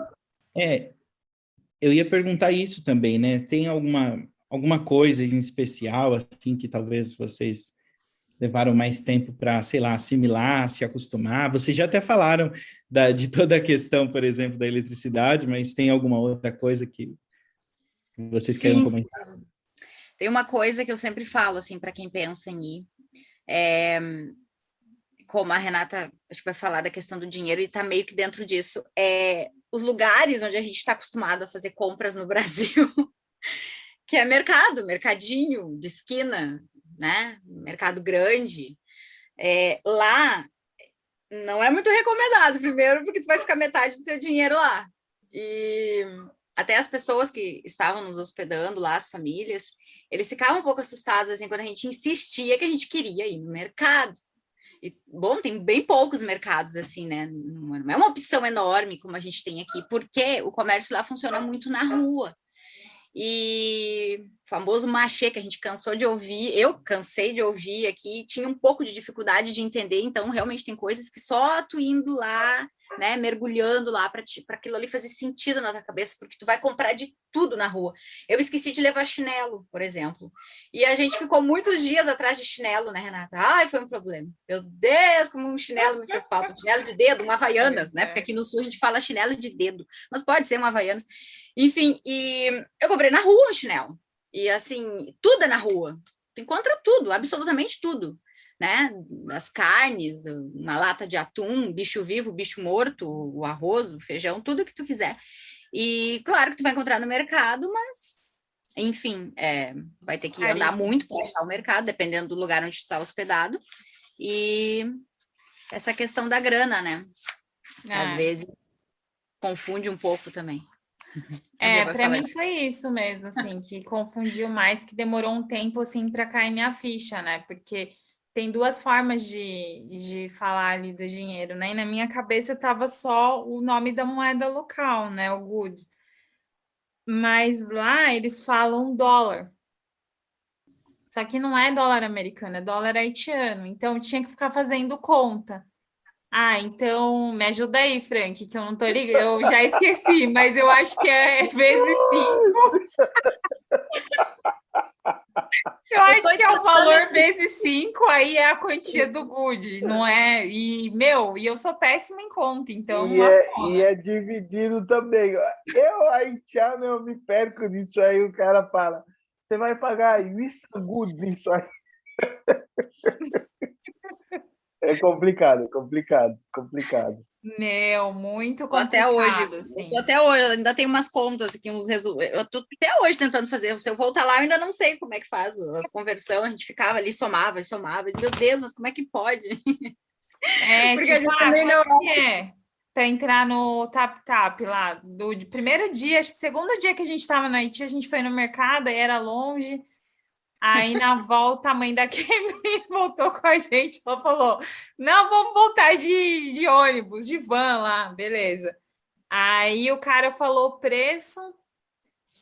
Eu ia perguntar isso também, né? Tem alguma coisa em especial, assim, que talvez vocês levaram mais tempo para, sei lá, assimilar, se acostumar? Vocês já até falaram de toda a questão, por exemplo, da eletricidade, mas tem alguma outra coisa que vocês querem comentar? Tem uma coisa que eu sempre falo, assim, para quem pensa em ir, como a Renata acho que vai falar da questão do dinheiro e está meio que dentro disso, os lugares onde a gente está acostumado a fazer compras no Brasil, que é mercadinho de esquina, né? Mercado grande, lá não é muito recomendado, primeiro, porque tu vai ficar metade do teu dinheiro lá. E até as pessoas que estavam nos hospedando lá, as famílias, eles ficavam um pouco assustados, assim, quando a gente insistia que a gente queria ir no mercado. E, bom, tem bem poucos mercados, assim, né? Não é uma opção enorme como a gente tem aqui, porque o comércio lá funciona muito na rua. E o famoso machê que a gente cansou de ouvir, eu cansei de ouvir aqui, tinha um pouco de dificuldade de entender, então realmente tem coisas que só tu indo lá, né, mergulhando lá para aquilo ali fazer sentido na tua cabeça, porque tu vai comprar de tudo na rua. Eu esqueci de levar chinelo, por exemplo, e a gente ficou muitos dias atrás de chinelo, né, Renata? Ai, foi um problema. Meu Deus, como um chinelo me fez falta, um chinelo de dedo, um Havaianas, né, porque aqui no sul a gente fala chinelo de dedo, mas pode ser um Havaianas. Enfim, e eu comprei na rua o chinelo. E, assim, tudo é na rua. Tu encontra tudo, absolutamente tudo, né? As carnes, uma lata de atum, bicho vivo, bicho morto, o arroz, o feijão, tudo que tu quiser. E, claro que tu vai encontrar no mercado, mas, enfim, vai ter que andar muito para achar o mercado, dependendo do lugar onde tu está hospedado. E essa questão da grana, né? Às vezes confunde um pouco também. Para mim foi isso mesmo, assim, que confundiu mais, que demorou um tempo, assim, para cair minha ficha, né? Porque tem duas formas de falar ali do dinheiro, né? E na minha cabeça tava só o nome da moeda local, né? O good. Mas lá eles falam dólar. Só que não é dólar americano, é dólar haitiano. Então tinha que ficar fazendo conta. Então me ajuda aí, Frank, que eu não tô ligando. Eu já esqueci, mas eu acho que é vezes 5. Eu acho que é o valor vezes 5, aí é a quantia do good, não é? E eu sou péssima em conta, então E é dividido também. Eu, haitiano, eu me perco nisso aí, o cara fala, você vai pagar isso good nisso aí. É complicado. Muito complicado. Até hoje, ainda tem umas contas aqui, eu tô até hoje tentando fazer. Se eu voltar lá, eu ainda não sei como é que faz as conversões. A gente ficava ali, somava. Meu Deus, mas como é que pode? Porque tipo, quanto que é para entrar no Tap lá? Do primeiro dia, acho que segundo dia que a gente estava na Haiti, a gente foi no mercado, aí era longe. Aí, na volta, a mãe da Kemi voltou com a gente. Ela falou, não, vamos voltar de ônibus, de van lá, beleza. Aí, o cara falou o preço.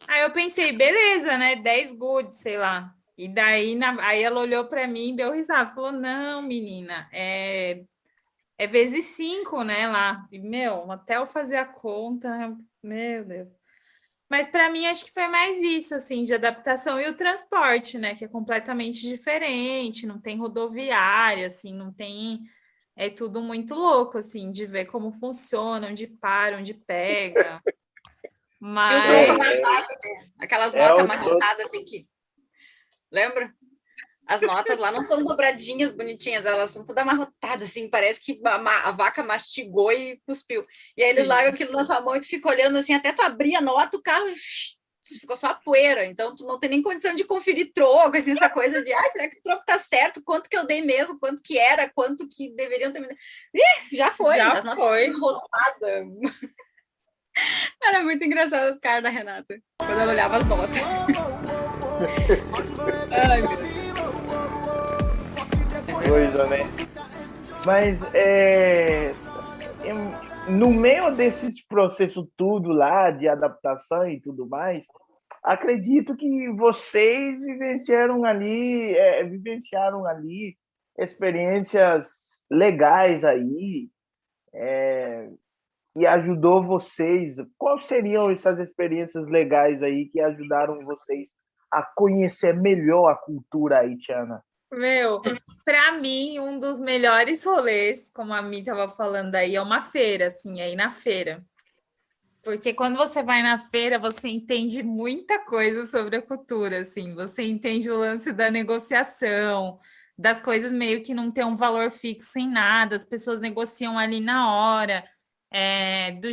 Aí, eu pensei, beleza, né? 10 good, sei lá. E daí, aí ela olhou para mim e deu risada. Falou, não, menina, é vezes 5, né, lá. E, até eu fazer a conta, meu Deus. Mas para mim acho que foi mais isso, assim, de adaptação e o transporte, né? Que é completamente diferente, não tem rodoviária, assim, não tem. É tudo muito louco, assim, de ver como funciona, onde para, onde pega. E o troco Mas amarrado, né? Aquelas É notas o amarrotadas assim que. Lembra? As notas lá não são dobradinhas bonitinhas, elas são todas amarrotadas, assim, parece que a vaca mastigou e cuspiu. E aí eles largam aquilo na sua mão e tu fica olhando assim, até tu abrir a nota, o carro ficou só a poeira, então tu não tem nem condição de conferir troco, assim, essa coisa de, será que o troco tá certo? Quanto que eu dei mesmo? Quanto que era? Quanto que deveriam ter me dado? Já foi, já as notas foi. amarrotadas. Era muito engraçado os caras da Renata, quando ela olhava as notas. Ai, meu Deus. Coisa, né? Mas no meio desses processos tudo lá, de adaptação e tudo mais, acredito que vocês vivenciaram ali experiências legais aí, e ajudou vocês. Quais seriam essas experiências legais aí que ajudaram vocês a conhecer melhor a cultura haitiana? Meu, para mim, um dos melhores rolês, como a Mi estava falando aí, é uma feira, assim, é ir na feira. Porque quando você vai na feira, você entende muita coisa sobre a cultura, assim. Você entende o lance da negociação, das coisas meio que não tem um valor fixo em nada, as pessoas negociam ali na hora, do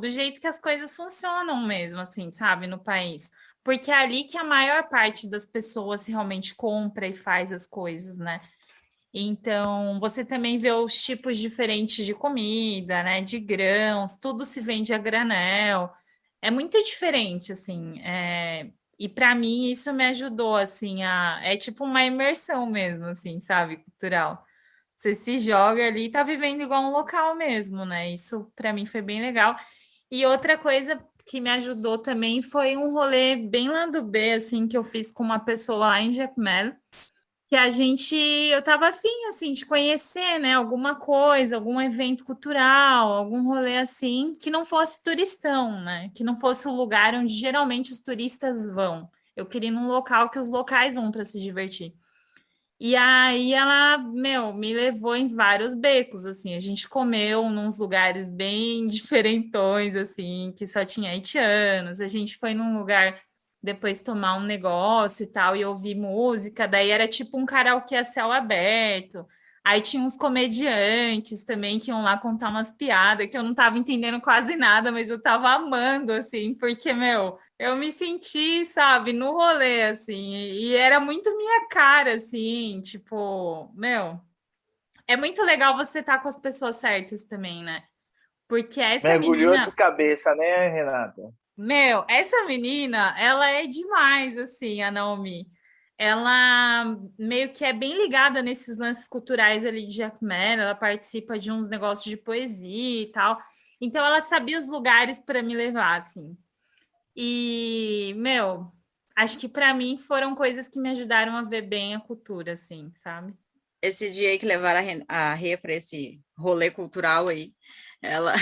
jeito que as coisas funcionam mesmo, assim, sabe, no país. Porque é ali que a maior parte das pessoas realmente compra e faz as coisas, né? Então, você também vê os tipos diferentes de comida, né? De grãos, tudo se vende a granel. É muito diferente, assim. E para mim isso me ajudou, assim, é tipo uma imersão mesmo, assim, sabe? Cultural. Você se joga ali e tá vivendo igual um local mesmo, né? Isso para mim foi bem legal. E outra coisa que me ajudou também foi um rolê bem lá do B, assim, que eu fiz com uma pessoa lá em Jacmel que eu tava afim, assim, de conhecer, né, alguma coisa, algum evento cultural, algum rolê assim, que não fosse turistão, né, que não fosse o lugar onde geralmente os turistas vão. Eu queria ir num local que os locais vão para se divertir. E aí ela, me levou em vários becos, assim, a gente comeu nos lugares bem diferentões, assim, que só tinha haitianos, a gente foi num lugar depois tomar um negócio e tal, e ouvir música, daí era tipo um karaokê a céu aberto, aí tinha uns comediantes também que iam lá contar umas piadas, que eu não tava entendendo quase nada, mas eu tava amando, assim, porque, eu me senti, sabe, no rolê, assim, e era muito minha cara, assim, tipo, é muito legal você estar com as pessoas certas também, né? Porque essa Mergulhou de menina, cabeça, né, Renata? essa menina, ela é demais, assim, a Naomi. Ela meio que é bem ligada nesses lances culturais ali de Jacmel, ela participa de uns negócios de poesia e tal. Então, ela sabia os lugares para me levar, assim. E, acho que para mim foram coisas que me ajudaram a ver bem a cultura, assim, sabe? Esse dia aí que levaram a Rê para esse rolê cultural aí, ela,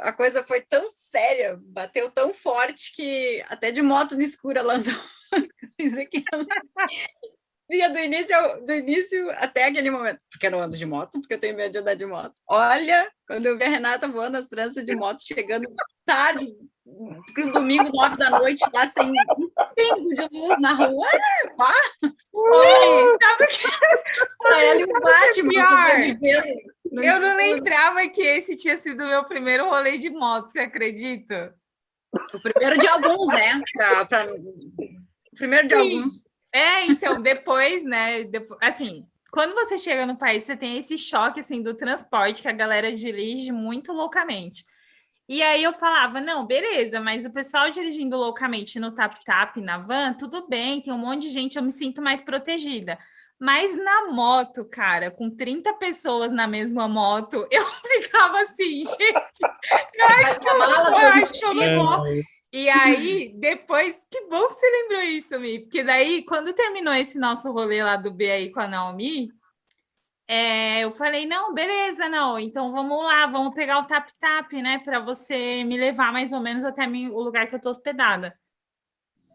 a coisa foi tão séria, bateu tão forte que até de moto no escuro ela andou. Ia do início até aquele momento, porque eu não ando de moto, porque eu tenho medo de andar de moto. Olha, quando eu vi a Renata voando as tranças de moto, chegando tarde, porque um domingo, 9 da noite, lá sem um pingo de luz na rua, pá! Oi, sabe o que Ela e o Batman, eu não lembrava que esse tinha sido o meu primeiro rolê de moto, você acredita? O primeiro de alguns, né? O primeiro de alguns. Então, depois, né? Assim, quando você chega no país, você tem esse choque assim do transporte que a galera dirige muito loucamente. E aí eu falava, não, beleza, mas o pessoal dirigindo loucamente no tap-tap, na van, tudo bem, tem um monte de gente, eu me sinto mais protegida. Mas na moto, cara, com 30 pessoas na mesma moto, eu ficava assim, gente, eu acho que eu não vou. E aí, depois, que bom que você lembrou isso, Mi, porque daí, quando terminou esse nosso rolê lá do B aí com a Naomi, eu falei, não, beleza, não, então vamos lá, vamos pegar o tap-tap, né, para você me levar mais ou menos até o lugar que eu tô hospedada.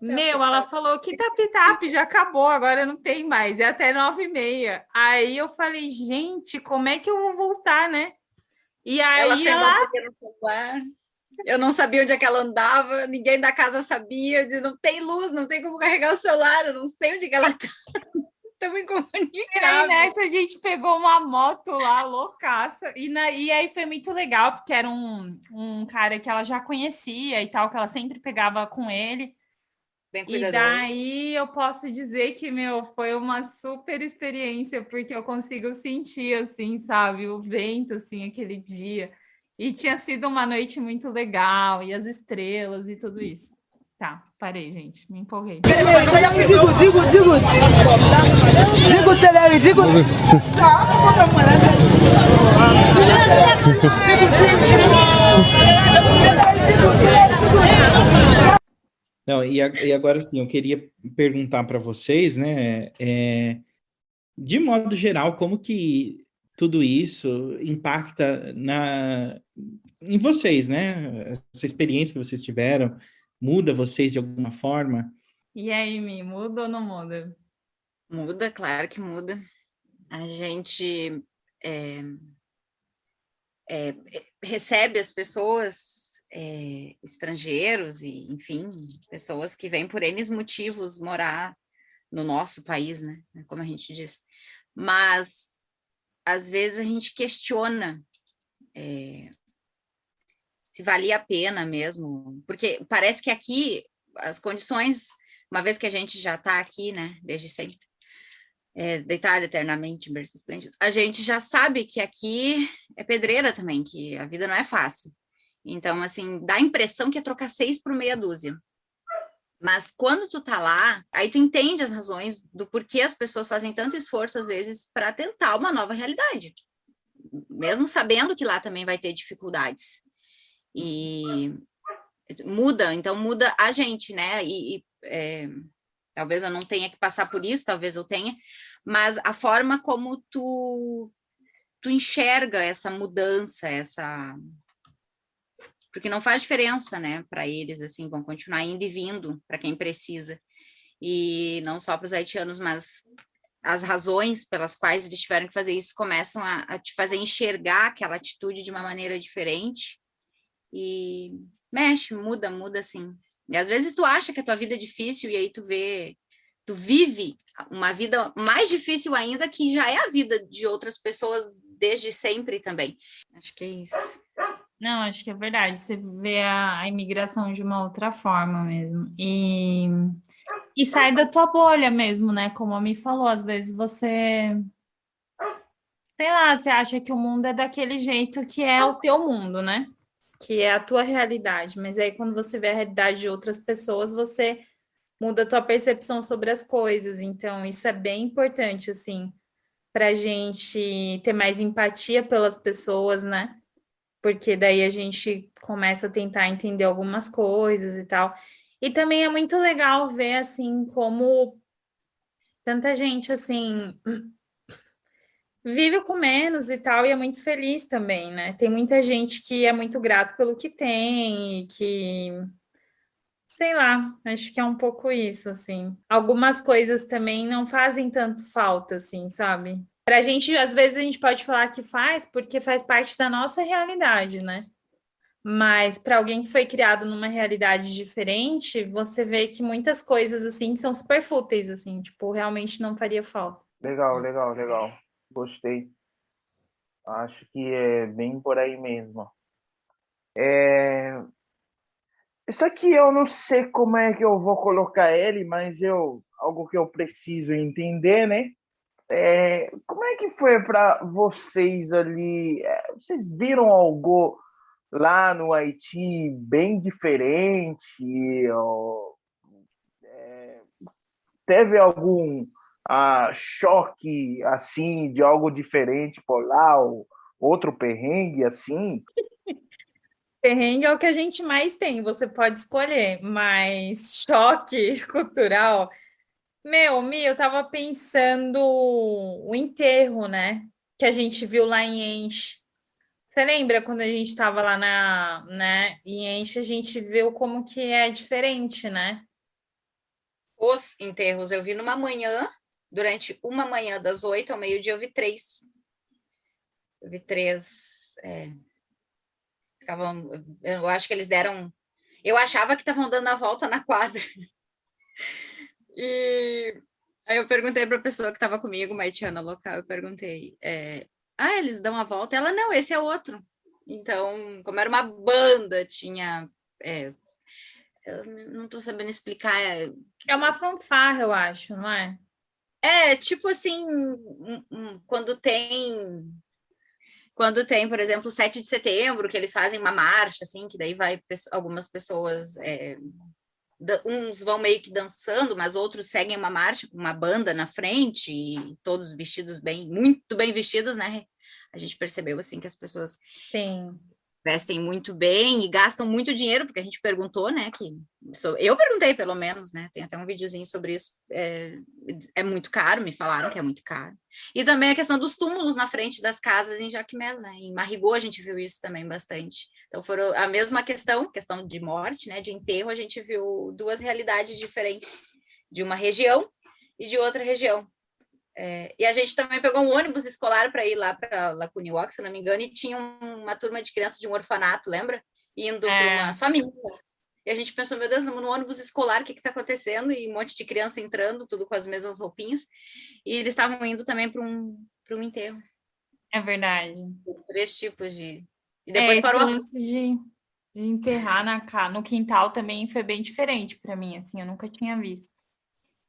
Meu, ela falou que tap-tap já acabou, agora não tem mais, é até 9h30. Aí eu falei, gente, como é que eu vou voltar, né? E Ela aí sem ela bateria no celular. Eu não sabia onde é que ela andava, ninguém da casa sabia. Eu disse, não tem luz, não tem como carregar o celular, eu não sei onde é que ela tá. Estamos aí incomunicáveis. nessa a gente pegou uma moto lá, loucaça, e aí foi muito legal, porque era um cara que ela já conhecia e tal, que ela sempre pegava com ele. Bem E cuidadoso. daí eu posso dizer que, meu, foi uma super experiência, porque eu consigo sentir, assim, sabe, o vento, assim, aquele dia. E tinha sido uma noite muito legal, e as estrelas e tudo isso. Tá, parei, gente, me empolguei. Não, e agora sim, eu queria perguntar para vocês, né, de modo geral, como que tudo isso impacta em vocês, né? Essa experiência que vocês tiveram, muda vocês de alguma forma? E aí, Mi, muda ou não muda? Muda, claro que muda. A gente recebe as pessoas, estrangeiros e, enfim, pessoas que vêm por N motivos morar no nosso país, né? Como a gente diz. Mas, às vezes, a gente questiona se valia a pena mesmo, porque parece que aqui as condições, uma vez que a gente já está aqui, né, desde sempre, deitado eternamente em berço esplêndido, a gente já sabe que aqui é pedreira também, que a vida não é fácil. Então, assim, dá a impressão que é trocar 6 por meia dúzia. Mas quando tu tá lá, aí tu entende as razões do porquê as pessoas fazem tanto esforço, às vezes, para tentar uma nova realidade. Mesmo sabendo que lá também vai ter dificuldades. E muda, então muda a gente, né? Talvez eu não tenha que passar por isso, talvez eu tenha, mas a forma como tu enxerga essa mudança, porque não faz diferença, né, para eles, assim, vão continuar indo e vindo para quem precisa, e não só para os haitianos, mas as razões pelas quais eles tiveram que fazer isso começam a te fazer enxergar aquela atitude de uma maneira diferente, e mexe, muda, assim. E às vezes tu acha que a tua vida é difícil, e aí tu vive uma vida mais difícil ainda, que já é a vida de outras pessoas desde sempre também. Acho que é isso. Não, acho que é verdade. Você vê a imigração de uma outra forma mesmo. E sai da tua bolha mesmo, né? Como a Mi falou, às vezes você, sei lá, você acha que o mundo é daquele jeito que é o teu mundo, né? Que é a tua realidade. Mas aí quando você vê a realidade de outras pessoas, você muda a tua percepção sobre as coisas. Então, isso é bem importante, assim, para a gente ter mais empatia pelas pessoas, né? Porque daí a gente começa a tentar entender algumas coisas e tal. E também é muito legal ver, assim, como tanta gente, assim, vive com menos e tal, e é muito feliz também, né? Tem muita gente que é muito grato pelo que tem e que, sei lá, acho que é um pouco isso, assim. Algumas coisas também não fazem tanto falta, assim, sabe? Pra gente, às vezes, a gente pode falar que faz, porque faz parte da nossa realidade, né? Mas para alguém que foi criado numa realidade diferente, você vê que muitas coisas assim são super fúteis, assim, tipo, realmente não faria falta. Legal, legal, legal. Gostei. Acho que é bem por aí mesmo. Isso aqui eu não sei como é que eu vou colocar ele, mas algo que eu preciso entender, né? Como é que foi para vocês ali? Vocês viram algo lá no Haiti bem diferente? Teve algum choque assim de algo diferente por lá? Ou outro perrengue assim? Perrengue é o que a gente mais tem, você pode escolher, mas choque cultural. Meu, Mi, eu tava pensando o enterro, né? que a gente viu lá em Enche. Você lembra quando a gente estava lá em Enche, a gente viu como que é diferente, né? Os enterros eu vi numa manhã, durante uma manhã das 8 ao meio-dia eu vi 3. Eu vi 3. Eu acho que eles deram... Eu achava que estavam dando a volta na quadra. E aí eu perguntei para a pessoa que estava comigo, uma haitiana local, eu perguntei, eles dão a volta? Ela, não, esse é outro. Então, como era uma banda, tinha... eu não estou sabendo explicar. É uma fanfarra, eu acho, não é? Tipo assim, quando tem, por exemplo, o 7 de setembro, que eles fazem uma marcha, assim, que daí vai algumas pessoas... uns vão meio que dançando, mas outros seguem uma marcha com uma banda na frente e todos vestidos muito bem vestidos, né? A gente percebeu assim que as pessoas Sim. vestem muito bem e gastam muito dinheiro, porque a gente perguntou, né? Eu perguntei, pelo menos, né? Tem até um videozinho sobre isso. É muito caro, me falaram que é muito caro. E também a questão dos túmulos na frente das casas em Jacmel, né? Em Marigot a gente viu isso também bastante. Então foram a mesma questão de morte, né? De enterro, a gente viu duas realidades diferentes, de uma região e de outra região. E a gente também pegou um ônibus escolar para ir lá para Lacuniwalk, se não me engano, e tinha uma turma de crianças de um orfanato, lembra? Indo para só meninas. E a gente pensou, meu Deus, no ônibus escolar, o que está acontecendo? E um monte de criança entrando, tudo com as mesmas roupinhas. E eles estavam indo também para um enterro. É verdade. 3 tipos de... E depois parou. Lance de enterrar no quintal também foi bem diferente para mim, assim, eu nunca tinha visto.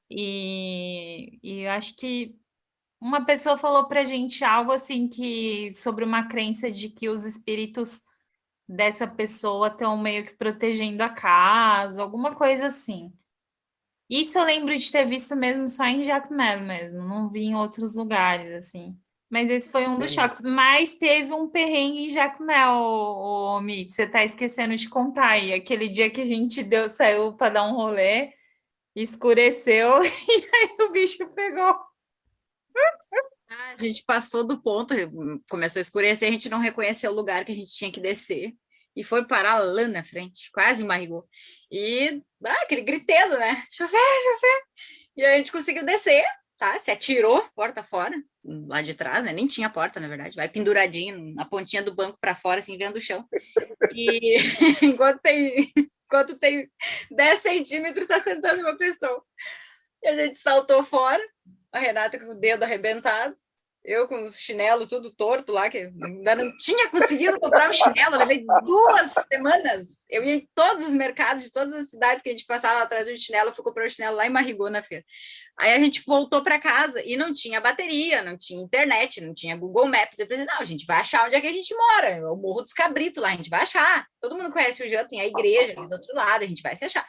E eu acho que uma pessoa falou pra gente algo assim sobre uma crença de que os espíritos dessa pessoa estão meio que protegendo a casa, alguma coisa assim. Isso eu lembro de ter visto mesmo só em Jacmel mesmo, não vi em outros lugares, assim. Mas esse foi um dos choques. Mas teve um perrengue em Jacmel, o Mitch, você tá esquecendo de contar aí. Aquele dia que a gente saiu para dar um rolê, escureceu e aí o bicho pegou. A gente passou do ponto, começou a escurecer, a gente não reconheceu o lugar que a gente tinha que descer e foi parar lá na frente, quase Marigot. E aquele griteiro, né? Chover. E aí a gente conseguiu descer, tá? Se atirou, porta fora, lá de trás, né? Nem tinha porta, na verdade. Vai penduradinho na pontinha do banco para fora, assim, vendo o chão. E enquanto tem 10 centímetros, tá sentando uma pessoa. E a gente saltou fora, a Renata com o dedo arrebentado, eu com os chinelos tudo torto lá, que ainda não tinha conseguido comprar um chinelo, levei 2 semanas. Eu ia em todos os mercados de todas as cidades que a gente passava atrás de um chinelo, fui comprar um chinelo lá em Marigot, na feira. Aí a gente voltou para casa e não tinha bateria, não tinha internet, não tinha Google Maps. Eu pensei, não, a gente vai achar onde é que a gente mora, é o Morro dos Cabritos lá, a gente vai achar. Todo mundo conhece o Jean, tem a igreja ali do outro lado, a gente vai se achar.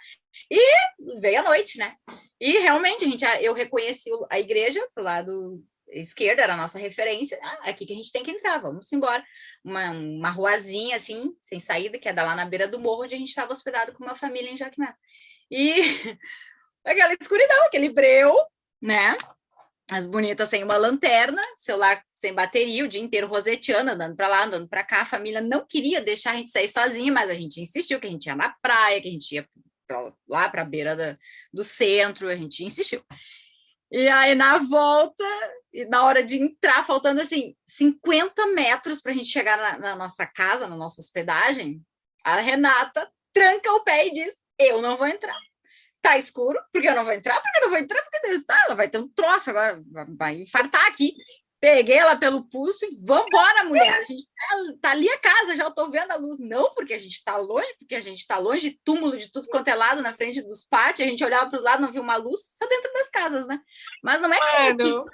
E veio a noite, né? E realmente eu reconheci a igreja pro lado esquerdo, era a nossa referência. Aqui que a gente tem que entrar, vamos embora. Uma ruazinha assim, sem saída, que é lá na beira do morro, onde a gente estava hospedado com uma família em Jacmel. E aquela escuridão, aquele breu, né? As bonitas sem uma lanterna, celular sem bateria, o dia inteiro roseteando, andando para lá, andando para cá. A família não queria deixar a gente sair sozinha, mas a gente insistiu que a gente ia na praia, que a gente ia lá para a beira do centro, a gente insistiu. E aí, na volta, e na hora de entrar, faltando assim 50 metros para a gente chegar na nossa casa, na nossa hospedagem, a Renata tranca o pé e diz: eu não vou entrar. Tá escuro, porque eu não vou entrar, porque eu não vou entrar, porque ela vai ter um troço agora, vai infartar aqui. Peguei ela pelo pulso e vambora, mulher. A gente tá ali a casa, já tô vendo a luz. Não, porque a gente tá longe, túmulo de tudo quanto é lado na frente dos pátios. A gente olhava para os lados, não viu uma luz, só dentro das casas, né? Mas não é que eu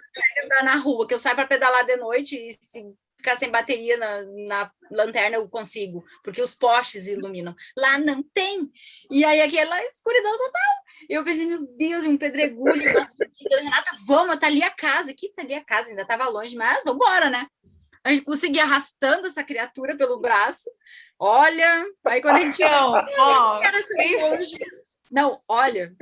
andar na rua, que eu saio para pedalar de noite e se ficar sem bateria na lanterna eu consigo, porque os postes iluminam. Lá não tem. E aí aquela escuridão total. Eu pensei, meu Deus, um pedregulho. Renata, vamos, tá ali a casa. Aqui tá ali a casa, ainda tava longe, mas vamos embora, né? A gente conseguia arrastando essa criatura pelo braço. Olha, aí quando a gente... longe. Não, olha...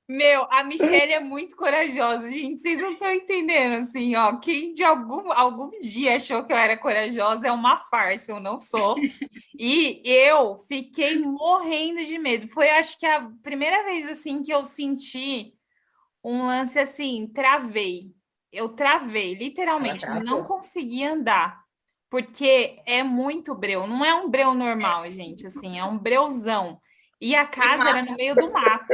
Meu, a Michelle é muito corajosa, gente. Vocês não estão entendendo, assim, ó. Quem de algum dia achou que eu era corajosa é uma farsa, eu não sou. E eu fiquei morrendo de medo. Foi, acho que a primeira vez, assim, que eu senti um lance assim, travei. Eu travei, literalmente, eu não Caraca. consegui andar. Porque é muito breu, não é um breu normal, gente, assim, é um breuzão. E a E casa era no meio do mato.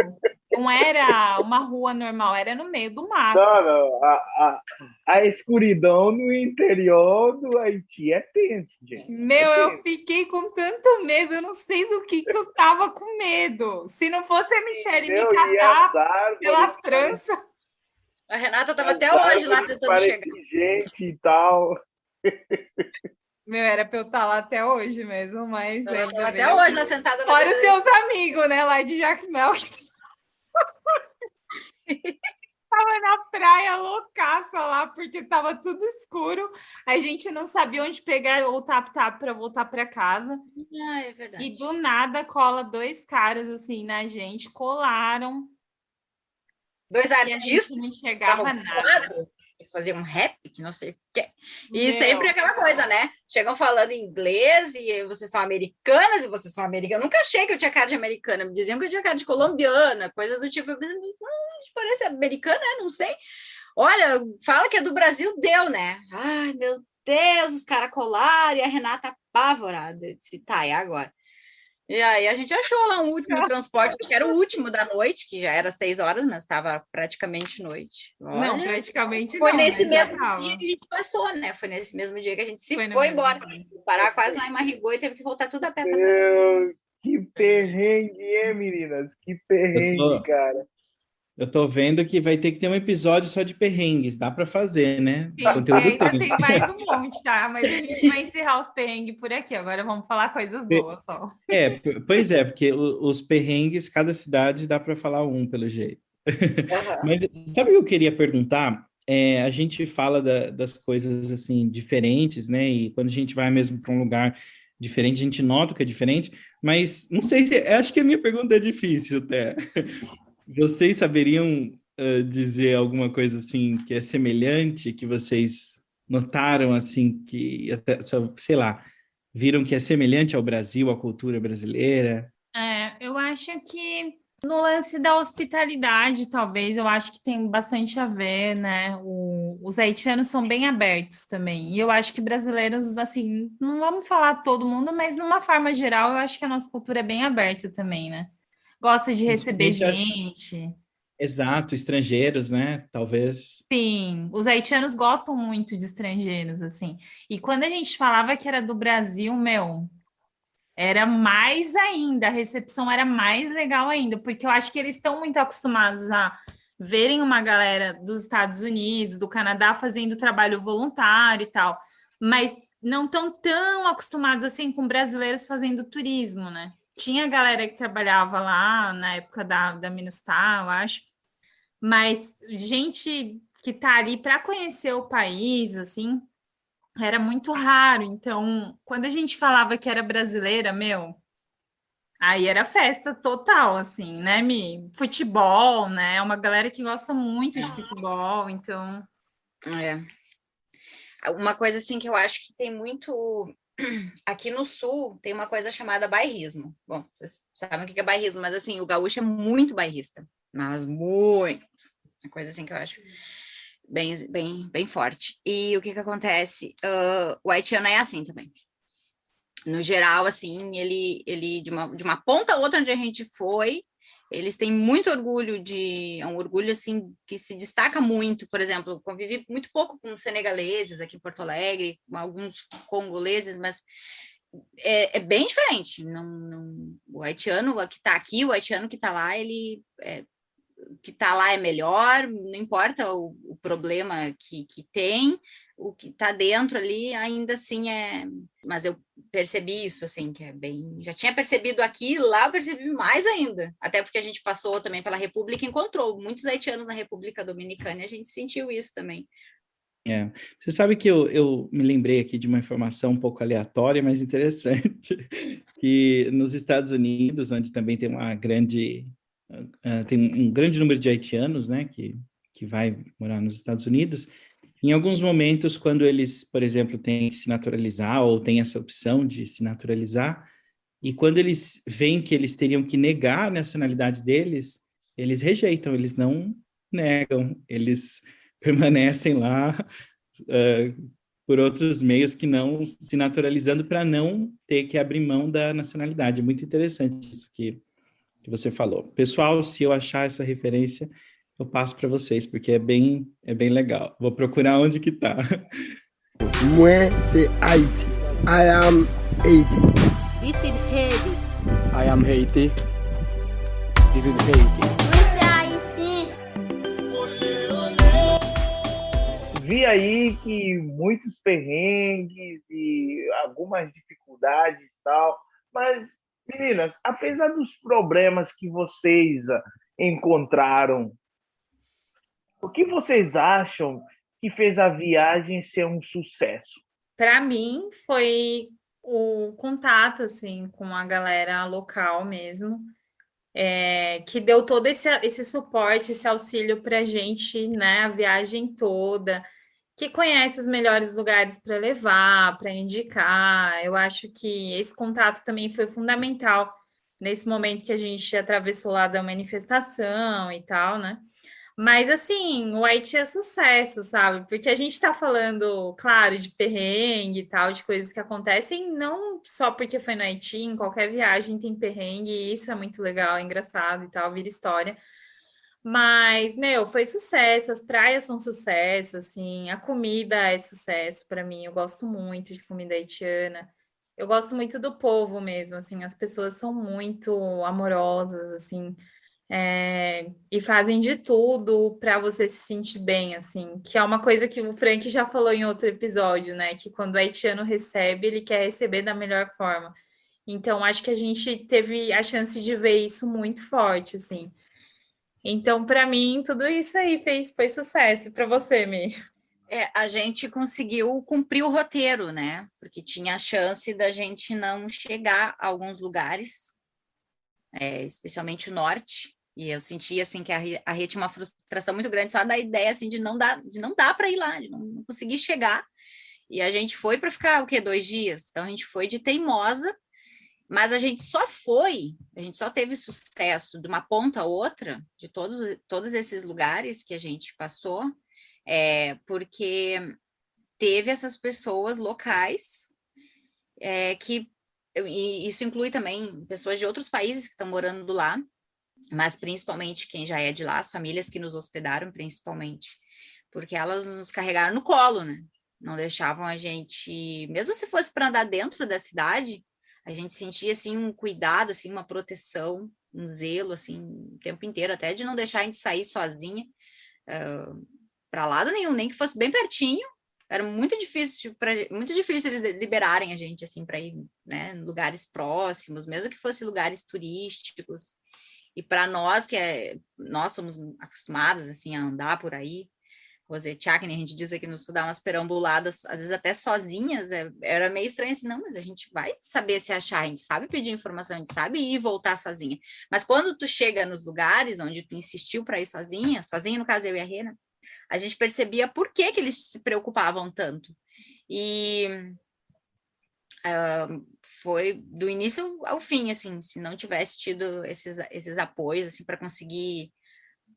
Não era uma rua normal, era no meio do mato. Não, não. A escuridão no interior do Haiti é tenso, gente. É Meu, eu tenso. fiquei com tanto medo, eu não sei do que eu tava com medo. Se não fosse a Michelle me Entendeu? E catar pelas tranças, a Renata estava as até hoje lá árvores tentando chegar. parecem gente e tal. meu, era pra eu estar lá até hoje mesmo, mas Ela ainda estava bem. até hoje lá sentada na Fora os beira seus amigos, né, lá de Jacmel, que tava na praia loucaça lá, porque tava tudo escuro. A gente não sabia onde pegar o tap-tap para voltar para casa. Ah, é verdade. E do nada cola dois caras assim na gente, colaram Dois e a gente artistas não que estavam enxergava nada. colados, que faziam rap, que não sei o quê. E Meu, sempre aquela coisa, né? Chegam falando inglês e vocês são americanas e vocês são americanas. Eu nunca achei que eu tinha cara de americana. Me diziam que eu tinha cara de colombiana, coisas do tipo. Eu pensei, parece americana, né? Não sei. Olha, fala que é do Brasil, deu, né? Ai, meu Deus, os caras colaram e a Renata apavorada. Eu disse, tá, e agora? E aí a gente achou lá um último transporte, que era o último da noite, que já era 6 horas, mas estava praticamente noite. não, Olha, praticamente foi não, nesse mas já mesmo tava. dia que a gente passou, né? Foi nesse mesmo dia que a gente se Foi no foi mesmo embora. dia. Parar quase lá em Marigô e teve que voltar tudo a pé para trás. Meu, que perrengue, hein, meninas? Que Eu perrengue, tô, cara. eu tô vendo que vai ter que ter um episódio só de perrengues. Dá para fazer, né? Sim, e Conteúdo ainda tem. tem mais um monte, tá? Mas a gente vai encerrar os perrengues por aqui. Agora vamos falar coisas boas só. Pois é, porque os perrengues, cada cidade dá para falar um, pelo jeito. Uhum. Mas sabe o que eu queria perguntar? A gente fala das coisas assim diferentes, né? E quando a gente vai mesmo para um lugar diferente, a gente nota que é diferente. Mas não sei se, acho que a minha pergunta é difícil até. Vocês saberiam dizer alguma coisa assim que é semelhante, que vocês notaram assim que até, sei lá, viram que é semelhante ao Brasil, à cultura brasileira? Eu acho que no lance da hospitalidade, talvez, eu acho que tem bastante a ver, né? Os haitianos são bem abertos também. E eu acho que brasileiros, assim, não vamos falar todo mundo, mas numa forma geral, eu acho que a nossa cultura é bem aberta também, né? Gosta de receber Principalmente, gente. exato, estrangeiros, né? Talvez. Sim, os haitianos gostam muito de estrangeiros, assim. E quando a gente falava que era do Brasil, meu. Era mais ainda, a recepção era mais legal ainda, porque eu acho que eles estão muito acostumados a verem uma galera dos Estados Unidos, do Canadá, fazendo trabalho voluntário e tal, mas não estão tão acostumados assim com brasileiros fazendo turismo, né? Tinha galera que trabalhava lá na época da Minustar, eu acho, mas gente que tá ali para conhecer o país, assim, era muito raro. Então, quando a gente falava que era brasileira, meu, aí era festa total, assim, né, Mi? Futebol, né? Uma galera que gosta muito de futebol, então. É. Uma coisa assim que eu acho que tem muito aqui no sul, tem uma coisa chamada bairrismo. Bom, vocês sabem o que é bairrismo, mas assim, o gaúcho é muito bairrista, mas muito. Uma coisa assim que eu acho bem forte. E o que acontece? O haitiano é assim também. No geral, assim, ele de uma ponta a outra onde a gente foi, eles têm muito orgulho é um orgulho, assim, que se destaca muito. Por exemplo, convivi muito pouco com senegaleses aqui em Porto Alegre, com alguns congoleses, mas é bem diferente. O haitiano que está aqui, o haitiano que está lá, que está lá é melhor, não importa o problema que tem, o que está dentro ali ainda assim é. Mas eu percebi isso, assim, que é bem. Já tinha percebido aqui, lá eu percebi mais ainda. Até porque a gente passou também pela República e encontrou muitos haitianos na República Dominicana e a gente sentiu isso também. Você sabe que eu me lembrei aqui de uma informação um pouco aleatória, mas interessante, que nos Estados Unidos, onde também tem uma grande tem um grande número de haitianos, né, que vai morar nos Estados Unidos. Em alguns momentos, quando eles, por exemplo, têm que se naturalizar ou têm essa opção de se naturalizar, e quando eles veem que eles teriam que negar a nacionalidade deles, eles rejeitam, eles não negam, eles permanecem lá por outros meios que não se naturalizando para não ter que abrir mão da nacionalidade. É muito interessante isso que você falou. Pessoal, se eu achar essa referência, eu passo para vocês, porque é bem legal. Vou procurar onde que tá. Moi, c'est Haiti. I am Haiti. This is Haiti. I am Haiti. This is Haiti. Vi aí que muitos perrengues e algumas dificuldades e tal, mas, meninas, apesar dos problemas que vocês encontraram, o que vocês acham que fez a viagem ser um sucesso? Para mim, foi o contato, assim, com a galera local mesmo, que deu todo esse suporte, esse auxílio para a gente, né, a viagem toda, que conhece os melhores lugares para levar, para indicar. Eu acho que esse contato também foi fundamental nesse momento que a gente atravessou lá da manifestação e tal, né? Mas, assim, o Haiti é sucesso, sabe? Porque a gente está falando, claro, de perrengue e tal, de coisas que acontecem, não só porque foi no Haiti, em qualquer viagem tem perrengue, e isso é muito legal, é engraçado e tal, vira história. Mas, meu, foi sucesso, as praias são sucesso, assim, a comida é sucesso para mim, eu gosto muito de comida haitiana. Eu gosto muito do povo mesmo, assim, as pessoas são muito amorosas, assim, e fazem de tudo para você se sentir bem, assim, que é uma coisa que o Frank já falou em outro episódio, né? Que quando o haitiano recebe, ele quer receber da melhor forma. Então, acho que a gente teve a chance de ver isso muito forte, assim. Então, para mim, tudo isso aí foi sucesso. Para você, Mi? A gente conseguiu cumprir o roteiro, né? Porque tinha a chance da gente não chegar a alguns lugares, especialmente o norte. E eu senti assim que a Rê tinha uma frustração muito grande só da ideia assim de não dar para ir lá, de não conseguir chegar. E a gente foi para ficar o quê? 2 dias. Então a gente foi de teimosa, mas a gente só teve sucesso de uma ponta a outra, de todos esses lugares que a gente passou, porque teve essas pessoas locais e isso inclui também pessoas de outros países que estão morando lá, mas principalmente quem já é de lá, as famílias que nos hospedaram principalmente, porque elas nos carregaram no colo, né? Não deixavam a gente, mesmo se fosse para andar dentro da cidade, a gente sentia assim um cuidado, assim uma proteção, um zelo assim o tempo inteiro, até de não deixar a gente sair sozinha para lado nenhum, nem que fosse bem pertinho. Era muito difícil eles liberarem a gente assim para ir, né, em lugares próximos, mesmo que fossem lugares turísticos. E para nós nós somos acostumadas assim a andar por aí, Rosetiá, que a gente diz aqui no sul, dar umas perambuladas, às vezes até sozinhas, era meio estranho assim, não, mas a gente vai saber se achar, a gente sabe pedir informação, a gente sabe ir e voltar sozinha. Mas quando tu chega nos lugares onde tu insistiu para ir sozinha no caso eu e a Rê, né, a gente percebia por que eles se preocupavam tanto. E foi do início ao fim, assim, se não tivesse tido esses apoios, assim, para conseguir,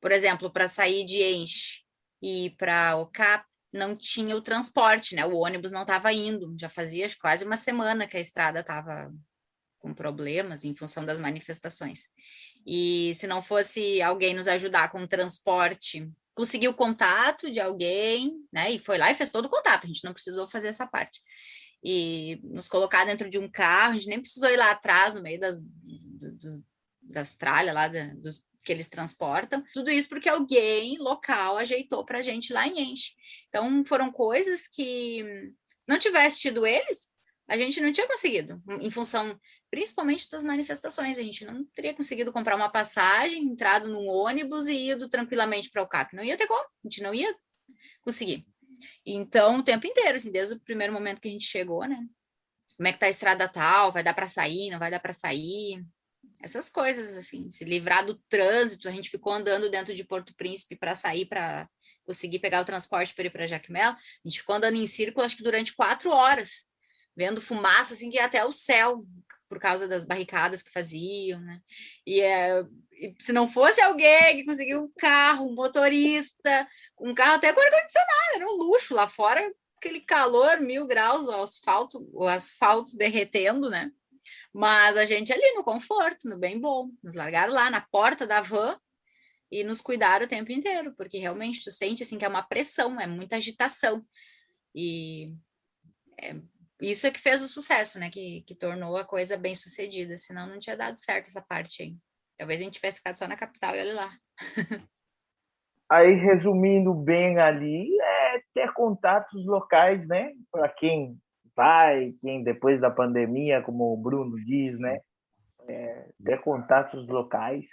por exemplo, para sair de Enche e para Ocap, não tinha o transporte, né? O ônibus não estava indo, já fazia quase uma semana que a estrada estava com problemas em função das manifestações. E se não fosse alguém nos ajudar com o transporte, conseguiu o contato de alguém, né? E foi lá e fez todo o contato, a gente não precisou fazer essa parte. E nos colocar dentro de um carro, a gente nem precisou ir lá atrás, no meio das tralhas lá, dos que eles transportam. Tudo isso porque alguém local ajeitou para a gente lá em Enche. Então, foram coisas que, se não tivesse tido eles, a gente não tinha conseguido, em função principalmente das manifestações. A gente não teria conseguido comprar uma passagem, entrado num ônibus e ido tranquilamente para o CAP. Não ia ter como, a gente não ia conseguir. Então, o tempo inteiro, assim, desde o primeiro momento que a gente chegou, né? Como é que tá a estrada tal? Vai dar para sair? Não vai dar para sair? essas coisas, assim, se livrar do trânsito. A gente ficou andando dentro de Porto Príncipe para sair, para conseguir pegar o transporte para ir para Jacmel. A gente ficou andando em círculo, acho que durante 4 horas, vendo fumaça, assim, que ia até o céu, por causa das barricadas que faziam, né? E se não fosse alguém que conseguiu um carro, um motorista, um carro até com ar-condicionado, era um luxo lá fora, aquele calor, 1000 graus, o asfalto derretendo, né? Mas a gente ali no conforto, no bem bom, nos largaram lá na porta da van e nos cuidaram o tempo inteiro, porque realmente tu sente assim que é uma pressão, é muita agitação. E isso é que fez o sucesso, né? Que tornou a coisa bem sucedida, senão não tinha dado certo essa parte aí. Talvez a gente tivesse ficado só na capital e olha lá. Aí, resumindo bem ali, é ter contatos locais, né? Para quem vai, quem depois da pandemia, como o Bruno diz, né? Ter contatos locais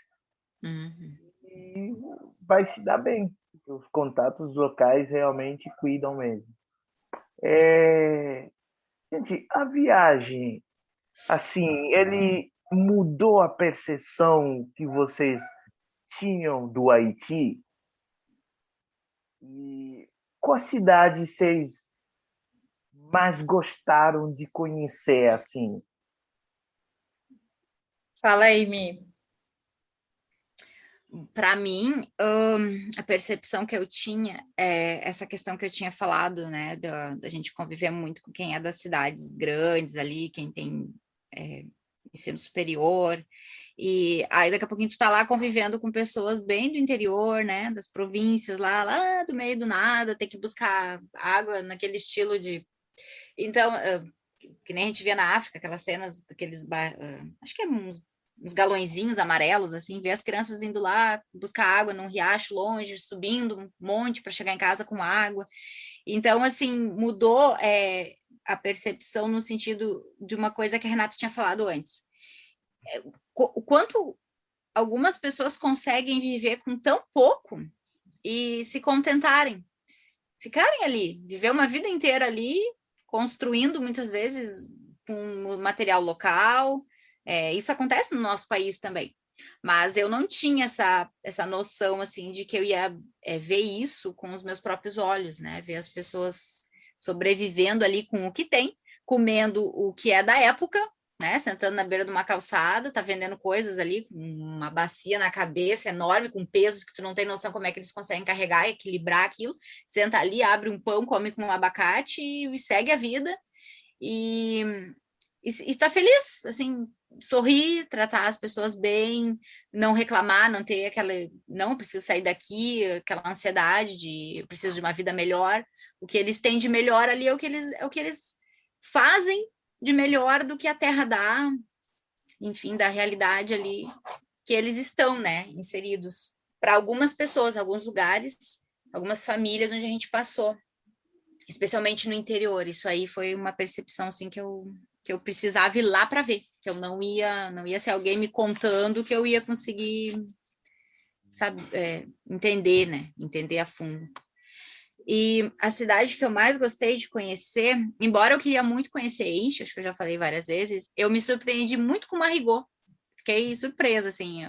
e vai se dar bem. Os contatos locais realmente cuidam mesmo. Gente, a viagem, assim, ele mudou a percepção que vocês tinham do Haiti? E qual cidade vocês mais gostaram de conhecer, assim? Fala aí, Mi. Para mim, a percepção que eu tinha é essa questão que eu tinha falado, né, da gente conviver muito com quem é das cidades grandes ali, quem tem ensino superior, e aí daqui a pouquinho tu tá lá convivendo com pessoas bem do interior, né, das províncias lá do meio do nada, ter que buscar água naquele estilo de... Então, que nem a gente via na África, aquelas cenas, daqueles, acho que é uns galõezinhos amarelos, assim, ver as crianças indo lá buscar água num riacho longe, subindo um monte para chegar em casa com água. Então, assim, mudou a percepção no sentido de uma coisa que a Renata tinha falado antes. O quanto algumas pessoas conseguem viver com tão pouco e se contentarem, ficarem ali, viver uma vida inteira ali, construindo muitas vezes com material local. Isso acontece no nosso país também, mas eu não tinha essa noção, assim, de que eu ia ver isso com os meus próprios olhos, né, ver as pessoas sobrevivendo ali com o que tem, comendo o que é da época, né, sentando na beira de uma calçada, tá vendendo coisas ali, com uma bacia na cabeça enorme, com pesos que tu não tem noção como é que eles conseguem carregar e equilibrar aquilo, senta ali, abre um pão, come com um abacate e segue a vida, e tá feliz, assim, sorrir, tratar as pessoas bem, não reclamar, não ter não preciso sair daqui, aquela ansiedade de eu preciso de uma vida melhor. O que eles têm de melhor ali é o que eles fazem de melhor do que a terra dá, enfim, da realidade ali que eles estão, né, inseridos. Para algumas pessoas, alguns lugares, algumas famílias onde a gente passou, especialmente no interior. Isso aí foi uma percepção, assim, que eu precisava ir lá para ver, que eu não ia ser alguém me contando que eu ia conseguir, sabe, entender, né, entender a fundo. E a cidade que eu mais gostei de conhecer, embora eu queria muito conhecer Enche, acho que eu já falei várias vezes, eu me surpreendi muito com Marigot. Fiquei surpresa, assim,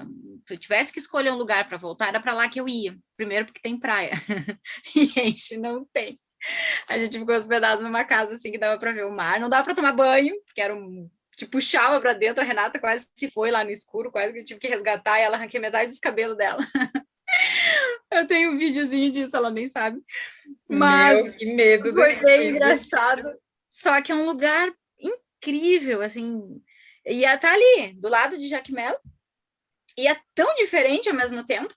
se eu tivesse que escolher um lugar para voltar, era para lá que eu ia. Primeiro porque tem praia, e Enche não tem. A gente ficou hospedado numa casa, assim, que dava para ver o mar. Não dava para tomar banho, porque era te puxava para dentro. A Renata quase se foi lá no escuro, quase que eu tive que resgatar, e ela arranquei metade dos cabelos dela. Eu tenho um videozinho disso, ela nem sabe. Mas que medo, foi bem engraçado. Só que é um lugar incrível, assim. E tá ali, do lado de Jacmel. E é tão diferente ao mesmo tempo.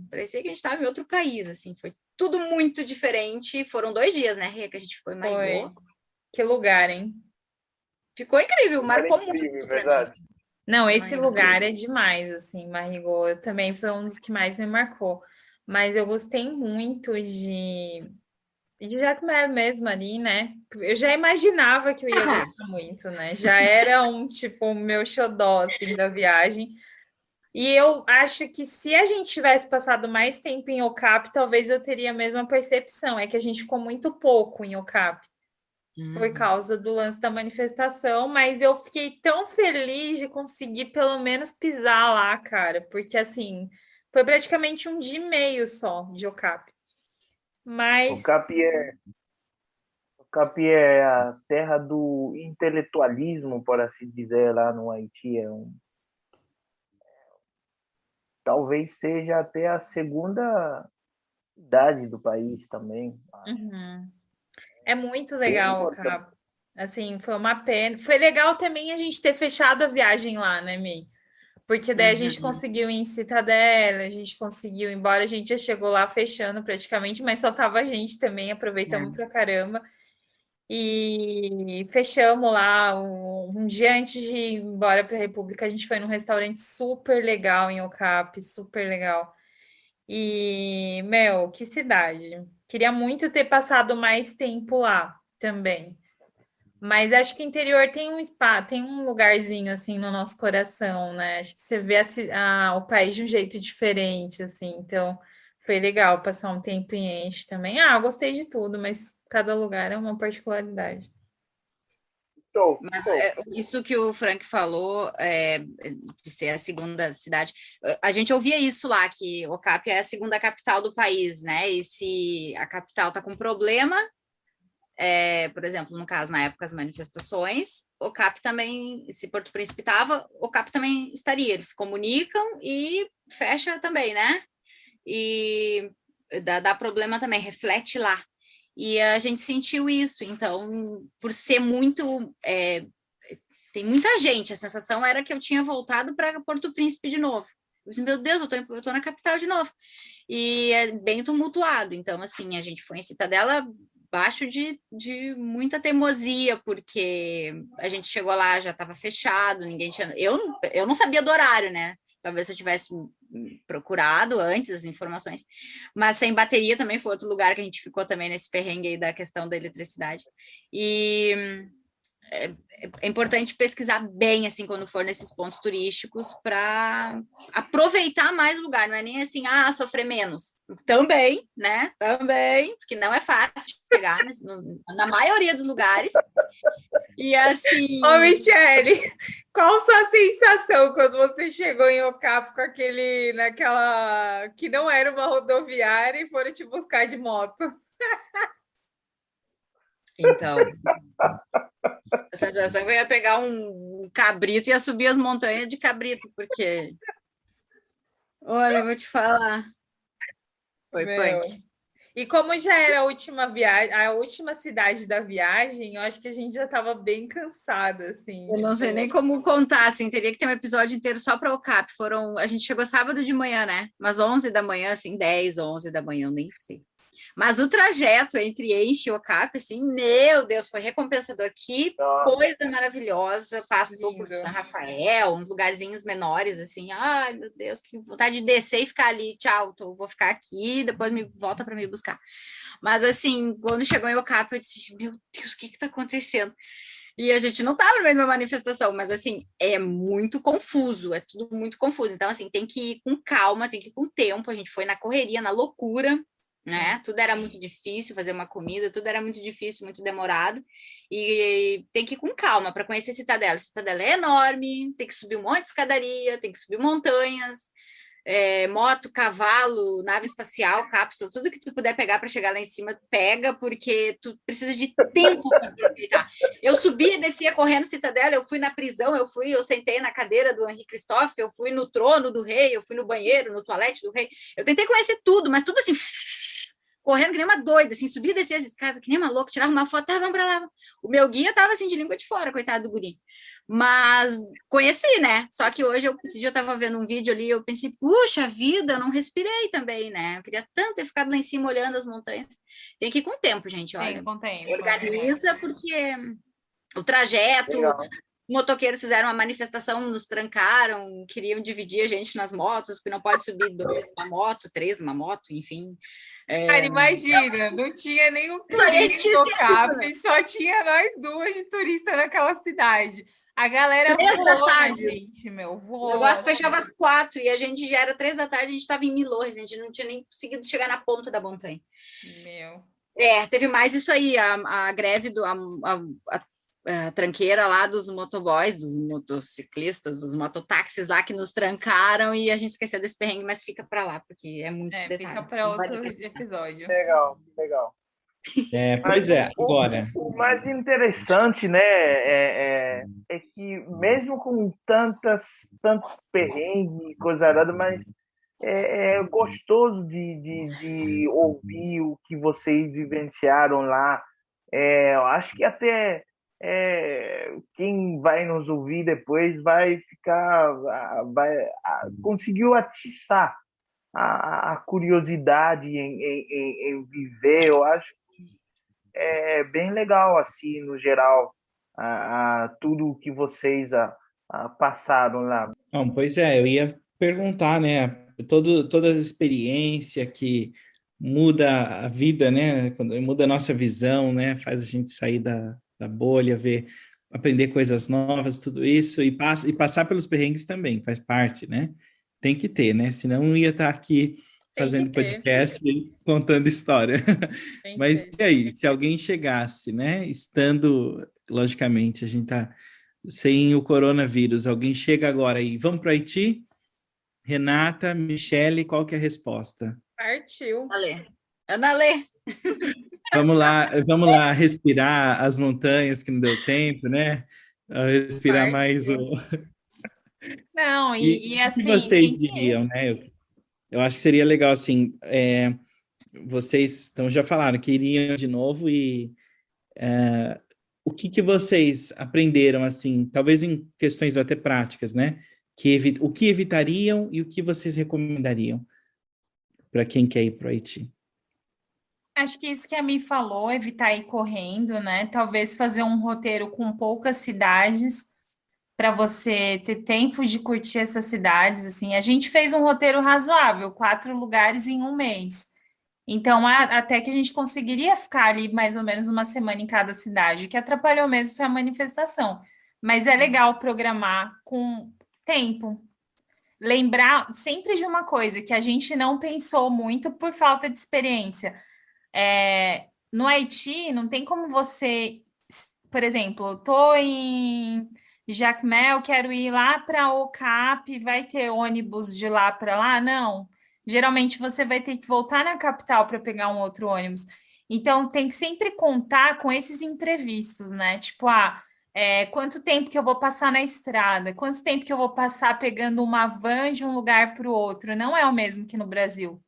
Parecia que a gente estava em outro país, assim. Foi tudo muito diferente. Foram 2 dias, né, Rê, que a gente ficou em Marigot. Que lugar, hein? Ficou incrível, marcou muito. Verdade. Não, esse lugar é demais, assim, Marigot. Também foi um dos que mais me marcou. Mas eu gostei muito de Jacmel mesmo ali, né? Eu já imaginava que eu ia gostar muito, né? Já era o meu xodó, assim, da viagem. E eu acho que se a gente tivesse passado mais tempo em Okapi, talvez eu teria a mesma percepção. É que a gente ficou muito pouco em Okapi. por causa do lance da manifestação, mas eu fiquei tão feliz de conseguir pelo menos pisar lá, cara, porque assim, foi praticamente um dia e meio só de Okapi. Mas Okapi é a terra do intelectualismo, por assim dizer, lá no Haiti. Talvez seja até a segunda cidade do país também. é muito legal, Okapi. Assim, foi uma pena. Foi legal também a gente ter fechado a viagem lá, né, Mi? Porque daí a gente conseguiu ir em Citadela, a gente conseguiu, embora a gente já chegou lá fechando praticamente, mas só tava a gente também, aproveitamos pra caramba. E fechamos lá um dia antes de ir embora para a República, a gente foi num restaurante super legal em Okapi, super legal. E, meu, que cidade. Queria muito ter passado mais tempo lá também. Mas acho que o interior tem um spa, tem um lugarzinho assim no nosso coração, né? Acho que você vê o país de um jeito diferente, assim. Então, foi legal passar um tempo em Enche também. Eu gostei de tudo, mas cada lugar é uma particularidade. Mas isso que o Frank falou, de ser a segunda cidade, a gente ouvia isso lá, que Okapi é a segunda capital do país, né? E se a capital está com problema, por exemplo, no caso, na época das manifestações, Okapi também, se Porto Príncipe estava, Okapi também estaria. Eles se comunicam e fecha também, né? E dá problema também, reflete lá. E a gente sentiu isso, então, por ser muito... tem muita gente, a sensação era que eu tinha voltado para Porto Príncipe de novo. Eu disse, meu Deus, eu tô na capital de novo. E é bem tumultuado, então, assim, a gente foi em Citadela baixo de muita teimosia, porque a gente chegou lá, já estava fechado, ninguém tinha... Eu não sabia do horário, né? Talvez se eu tivesse procurado antes as informações, mas sem bateria também foi outro lugar que a gente ficou também nesse perrengue aí da questão da eletricidade. E é importante pesquisar bem, assim, quando for nesses pontos turísticos, para aproveitar mais o lugar, não é nem assim, sofrer menos. Também, né? Também, porque não é fácil de chegar na maioria dos lugares. E assim... Ô, Michele, qual sua sensação quando você chegou em Okapi com naquela... que não era uma rodoviária e foram te buscar de moto? Então, a sensação que eu ia pegar um cabrito e ia subir as montanhas de cabrito, porque... Olha, eu vou te falar. Foi punk. E como já era a última viagem, a última cidade da viagem, eu acho que a gente já estava bem cansada, assim. Eu não sei nem como contar, assim, teria que ter um episódio inteiro só para Okapi. A gente chegou sábado de manhã, né? Umas 11 da manhã, assim, 10, 11 da manhã, eu nem sei. Mas o trajeto entre Enche e Okapi, assim, meu Deus, foi recompensador. Que coisa maravilhosa. Passou por São Rafael, uns lugarzinhos menores, assim. Ai, meu Deus, que vontade de descer e ficar ali. Tchau, vou ficar aqui, depois volta para me buscar. Mas, assim, quando chegou em Okapi, eu disse, meu Deus, o que está acontecendo? E a gente não estava no meio de uma manifestação, mas, assim, é muito confuso, é tudo muito confuso. Então, assim, tem que ir com calma, tem que ir com tempo. A gente foi na correria, na loucura, né? Tudo era muito difícil, fazer uma comida, tudo era muito difícil, muito demorado, e tem que ir com calma para conhecer Citadela. Citadela é enorme, tem que subir um monte de escadaria, tem que subir montanhas, moto, cavalo, nave espacial, cápsula, tudo que tu puder pegar para chegar lá em cima, pega, porque tu precisa de tempo para aproveitar. Eu subia e descia correndo Citadela, eu fui na prisão, eu sentei na cadeira do Henri Christophe, eu fui no trono do rei, eu fui no banheiro, no toalete do rei, eu tentei conhecer tudo, mas tudo assim, correndo que nem uma doida, assim, subia e descia as escadas, que nem uma louca, tirava uma foto, vamos pra lá. O meu guia tava assim, de língua de fora, coitado do guri. Mas conheci, né? Só que hoje, esse dia eu tava vendo um vídeo ali, eu pensei, puxa vida, eu não respirei também, né? Eu queria tanto ter ficado lá em cima olhando as montanhas. Tem que ir com tempo, gente, olha. Tem com tempo. Organiza, porque o trajeto... Legal. Motoqueiros fizeram uma manifestação, nos trancaram, queriam dividir a gente nas motos, porque não pode subir 2 numa moto, 3 numa moto, enfim... Cara, imagina, não tinha nenhum turista no Okapi, só tinha nós duas de turista naquela cidade. A galera voou na gente, voou. O negócio fechava às 4 e a gente já era 3 da tarde, a gente estava em Milorres, a gente não tinha nem conseguido chegar na ponta da montanha. Teve mais isso aí, a greve, a tranqueira lá dos motoboys, dos motociclistas, dos mototáxis lá que nos trancaram e a gente esqueceu desse perrengue, mas fica para lá, porque é muito detalhe. Fica para outro episódio. Legal, legal. Pois é, agora. O mais interessante, né, é que mesmo com tantos perrengues, coisa arada, mas é gostoso de ouvir o que vocês vivenciaram lá. Eu acho que até quem vai nos ouvir depois vai conseguiu atiçar a curiosidade em viver. Eu acho é bem legal, assim, no geral, tudo que vocês passaram lá. Bom, pois é, eu ia perguntar, né? Toda a experiência que muda a vida, né? Quando muda a nossa visão, né? Faz a gente sair da bolha, aprender coisas novas, tudo isso, e passar pelos perrengues também, faz parte, né? Tem que ter, né? Senão não ia estar aqui fazendo podcast e contando história. Mas e aí, se alguém chegasse, né? Estando, logicamente, a gente tá sem o coronavírus, alguém chega agora e vamos para Haiti? Renata, Michele, qual que é a resposta? Partiu. Ana Lê. Vamos lá respirar as montanhas que não deu tempo, né? Respirar mais o... Não, e assim... O que vocês diriam, né? Eu acho que seria legal, assim, vocês já falaram que iriam de novo e o que vocês aprenderam, assim, talvez em questões até práticas, né? O que evitariam e o que vocês recomendariam para quem quer ir para o Haiti? Acho que isso que a Mi falou, evitar ir correndo, né? Talvez fazer um roteiro com poucas cidades para você ter tempo de curtir essas cidades, assim. A gente fez um roteiro razoável, 4 lugares em um mês. Então, até que a gente conseguiria ficar ali mais ou menos uma semana em cada cidade. O que atrapalhou mesmo foi a manifestação. Mas é legal programar com tempo. Lembrar sempre de uma coisa que a gente não pensou muito por falta de experiência. No Haiti, não tem como você, por exemplo, eu tô em Jacmel, quero ir lá para Ocap, vai ter ônibus de lá para lá? Não. Geralmente você vai ter que voltar na capital para pegar um outro ônibus. Então tem que sempre contar com esses imprevistos, né? Tipo, quanto tempo que eu vou passar na estrada? Quanto tempo que eu vou passar pegando uma van de um lugar para o outro? Não é o mesmo que no Brasil,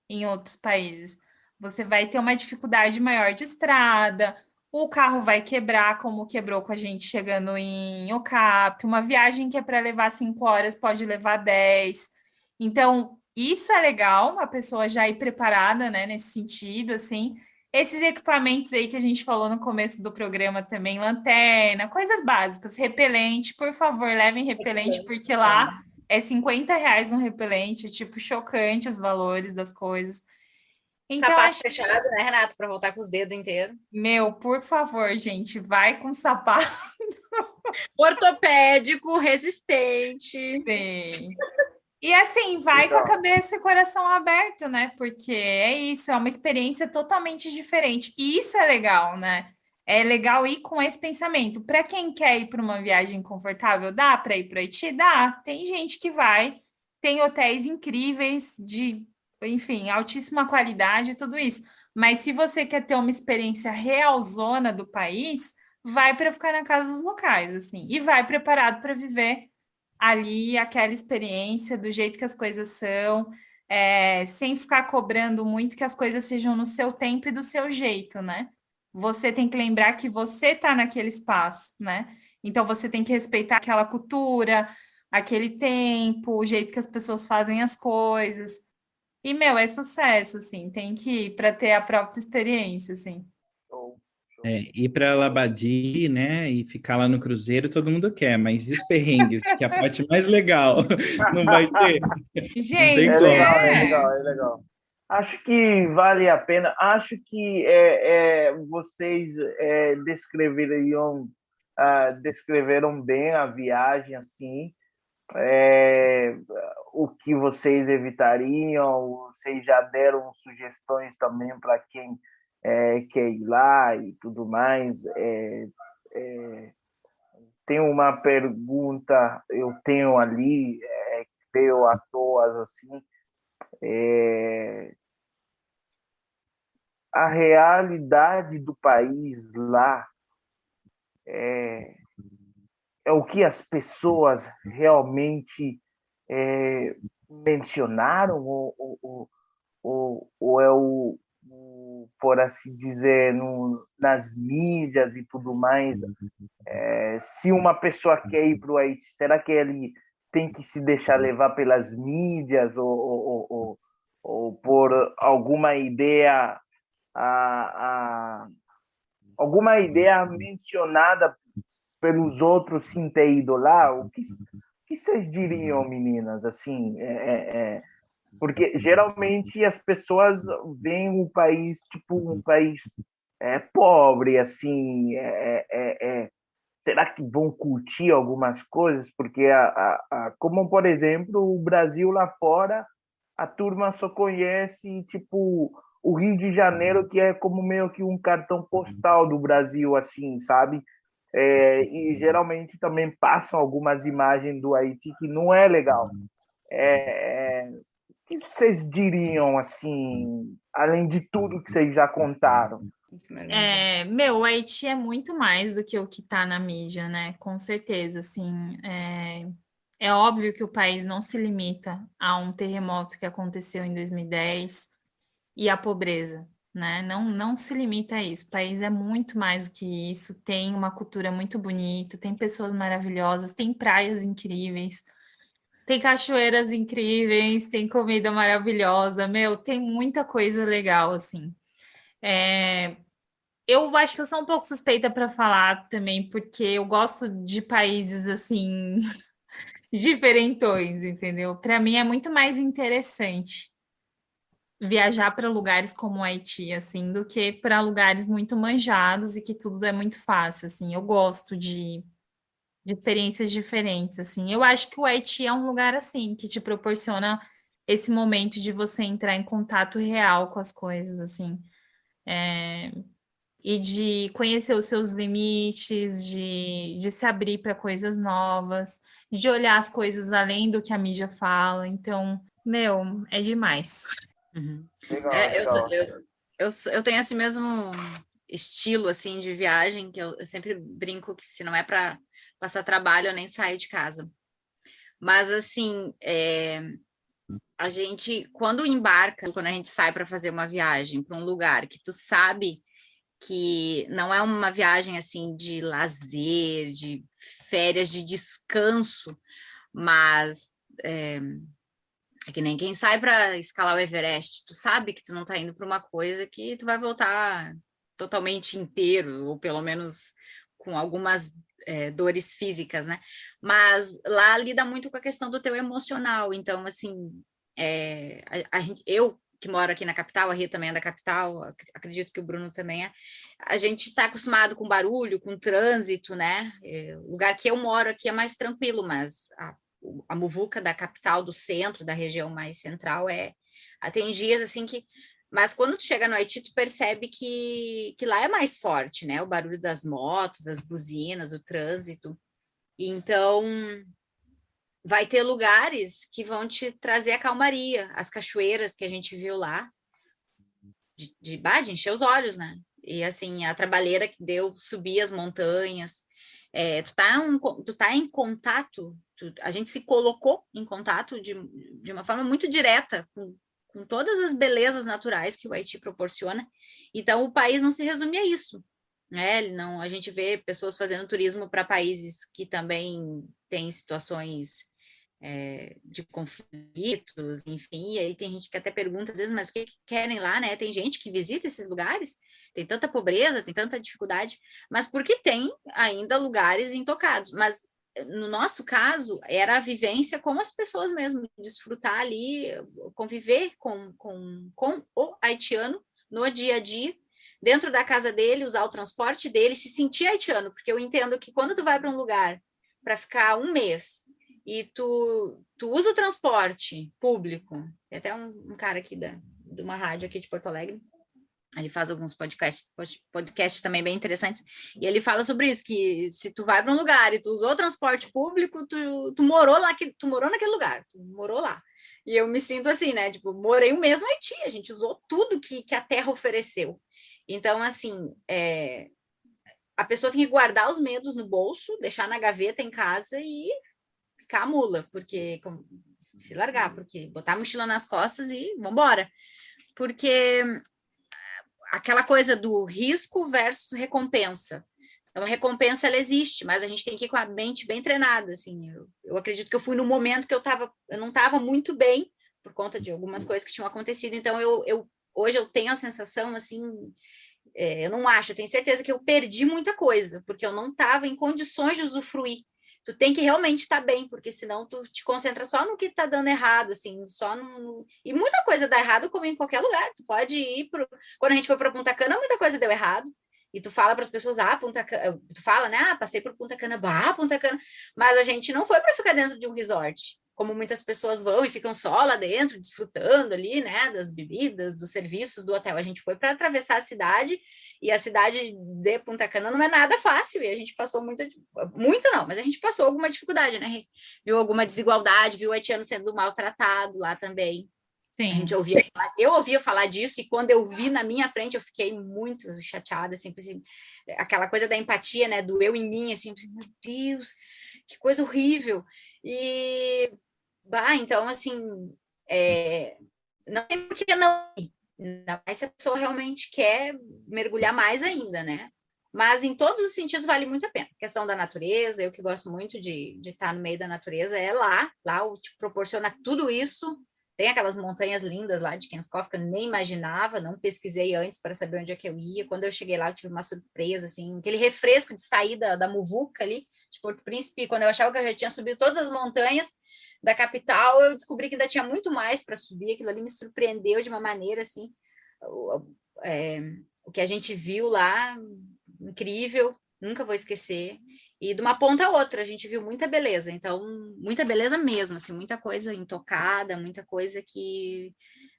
em outros países. Você vai ter uma dificuldade maior de estrada, o carro vai quebrar, como quebrou com a gente chegando em Ocap. Uma viagem que é para levar 5 horas pode levar 10. Então, isso é legal, a pessoa já ir preparada, né, nesse sentido, assim. Esses equipamentos aí que a gente falou no começo do programa também, lanterna, coisas básicas, repelente, por favor, levem repelente, porque lá é R$ 50 um repelente, tipo, chocante os valores das coisas. Então, Sapato fechado, né, Renato? Para voltar com os dedos inteiros. Meu, por favor, gente, vai com sapato. Ortopédico, resistente. Sim. E assim, vai com a cabeça e coração aberto, né? Porque é isso, é uma experiência totalmente diferente. E isso é legal, né? É legal ir com esse pensamento. Para quem quer ir para uma viagem confortável, dá para ir para o Haiti? Dá. Tem gente que vai, tem hotéis incríveis de, enfim, altíssima qualidade, tudo isso. Mas se você quer ter uma experiência realzona do país, vai para ficar na casa dos locais, assim, e vai preparado para viver ali aquela experiência do jeito que as coisas são, sem ficar cobrando muito que as coisas sejam no seu tempo e do seu jeito, né? Você tem que lembrar que você está naquele espaço, né? Então você tem que respeitar aquela cultura, aquele tempo, o jeito que as pessoas fazem as coisas. E, meu, é sucesso, assim, tem que ir para ter a própria experiência, assim. Ir para Labadi, né, e ficar lá no cruzeiro, todo mundo quer, mas e os perrengues, que é a parte mais legal, não vai ter? Gente, é legal. Acho que vale a pena. Acho que vocês descreveram bem a viagem, assim, o que vocês evitariam. Vocês já deram sugestões também para quem quer ir lá e tudo mais. Tem uma pergunta, eu tenho ali, que veio à toa, assim, a realidade do país lá é o que as pessoas realmente mencionaram, ou é por assim dizer, nas mídias e tudo mais. Se uma pessoa quer ir para o Haiti, será que ele tem que se deixar levar pelas mídias ou por alguma ideia alguma ideia mencionada pelos outros sem ter ido lá? O que vocês diriam, meninas? Assim, porque geralmente as pessoas veem o país tipo um país pobre, assim. Será que vão curtir algumas coisas? Porque, como por exemplo, o Brasil lá fora, a turma só conhece tipo o Rio de Janeiro, que é como meio que um cartão postal do Brasil, assim, sabe? E geralmente também passam algumas imagens do Haiti que não é legal. O que vocês diriam, assim, além de tudo que vocês já contaram? O Haiti é muito mais do que o que está na mídia, né? Com certeza, assim. É óbvio que o país não se limita a um terremoto que aconteceu em 2010 e a pobreza, né? Não se limita a isso. O país é muito mais do que isso. Tem uma cultura muito bonita, tem pessoas maravilhosas, tem praias incríveis, tem cachoeiras incríveis, tem comida maravilhosa. Tem muita coisa legal, assim. Eu acho que eu sou um pouco suspeita para falar também, porque eu gosto de países assim diferentões, entendeu? Para mim é muito mais interessante viajar para lugares como o Haiti, assim, do que para lugares muito manjados e que tudo é muito fácil, assim. Eu gosto de experiências diferentes, assim. Eu acho que o Haiti é um lugar assim que te proporciona esse momento de você entrar em contato real com as coisas, assim. E de conhecer os seus limites, de se abrir para coisas novas, de olhar as coisas além do que a mídia fala. Então, é demais. Uhum. Legal. Eu tenho esse mesmo estilo assim de viagem, que eu sempre brinco que se não é para passar trabalho, eu nem saio de casa. Mas assim, a gente, quando a gente sai para fazer uma viagem para um lugar que tu sabe que não é uma viagem assim de lazer, de férias, de descanso, mas é que nem quem sai para escalar o Everest, tu sabe que tu não tá indo para uma coisa que tu vai voltar totalmente inteiro, ou pelo menos com algumas dores físicas, né? Mas lá lida muito com a questão do teu emocional. Então, assim, eu que moro aqui na capital, a Ria também é da capital, acredito que o Bruno também é, a gente está acostumado com barulho, com trânsito, né? O lugar que eu moro aqui é mais tranquilo, mas a muvuca da capital, do centro, da região mais central, tem dias assim que... Mas quando tu chega no Haiti, tu percebe que lá é mais forte, né? O barulho das motos, das buzinas, o trânsito. Então, vai ter lugares que vão te trazer a calmaria, as cachoeiras que a gente viu lá, de encher os olhos, né? E assim, a trabalheira que deu subir as montanhas. Tu tá em contato, a gente se colocou em contato de uma forma muito direta com todas as belezas naturais que o Haiti proporciona. Então, o país não se resume a isso, né? A gente vê pessoas fazendo turismo para países que também têm situações de conflitos, enfim, e aí tem gente que até pergunta às vezes, mas o que querem lá, né? Tem gente que visita esses lugares, tem tanta pobreza, tem tanta dificuldade, mas porque tem ainda lugares intocados. Mas no nosso caso, era a vivência com as pessoas mesmo, desfrutar ali, conviver com o haitiano no dia a dia, dentro da casa dele, usar o transporte dele, se sentir haitiano, porque eu entendo que quando tu vai para um lugar para ficar um mês e tu usa o transporte público, tem até um cara aqui de uma rádio aqui de Porto Alegre, Ele faz alguns podcasts também bem interessantes, e ele fala sobre isso, que se tu vai para um lugar e tu usou transporte público, tu morou lá, tu morou naquele lugar, tu morou lá. E eu me sinto assim, né? Tipo, morei um mês no Haiti, a gente usou tudo que a terra ofereceu. Então, assim, a pessoa tem que guardar os medos no bolso, deixar na gaveta em casa e ficar a mula, porque se largar, porque botar a mochila nas costas e vambora. Porque aquela coisa do risco versus recompensa. Então, a recompensa, ela existe, mas a gente tem que ir com a mente bem treinada, assim. Eu acredito que eu fui no momento que eu não estava muito bem, por conta de algumas coisas que tinham acontecido, então hoje eu tenho a sensação, assim, eu não acho, eu tenho certeza que eu perdi muita coisa, porque eu não estava em condições de usufruir. Tu tem que realmente estar bem, porque senão tu te concentra só no que está dando errado, assim, só no... E muita coisa dá errado, como em qualquer lugar. Tu pode ir Quando a gente foi para Punta Cana, muita coisa deu errado. E tu fala para as pessoas, Punta Cana... Tu fala, né? Passei por Punta Cana, Punta Cana. Mas a gente não foi para ficar dentro de um resort, como muitas pessoas vão e ficam só lá dentro, desfrutando ali, né? Das bebidas, dos serviços do hotel. A gente foi para atravessar a cidade, e a cidade de Punta Cana não é nada fácil, e a gente passou muita não, mas a gente passou alguma dificuldade, né? Viu alguma desigualdade, viu o haitiano sendo maltratado lá também. Sim. A gente eu ouvia falar disso, e quando eu vi na minha frente, eu fiquei muito chateada, assim, aquela coisa da empatia, né? Do eu em mim, assim, meu Deus, que coisa horrível. E, então, assim, não tem por que não ir. Ainda mais se a pessoa realmente quer mergulhar mais ainda, né? Mas em todos os sentidos vale muito a pena. A questão da natureza, eu que gosto muito de estar no meio da natureza, é lá te proporciona tudo isso. Tem aquelas montanhas lindas lá de Kenskoff que eu nem imaginava, não pesquisei antes para saber onde é que eu ia. Quando eu cheguei lá, eu tive uma surpresa, assim, aquele refresco de sair da muvuca ali, de Porto Príncipe. Quando eu achava que eu já tinha subido todas as montanhas da capital, eu descobri que ainda tinha muito mais para subir. Aquilo ali me surpreendeu de uma maneira, assim, o que a gente viu lá, incrível, nunca vou esquecer. E de uma ponta a outra, a gente viu muita beleza. Então, muita beleza mesmo, assim, muita coisa intocada, muita coisa que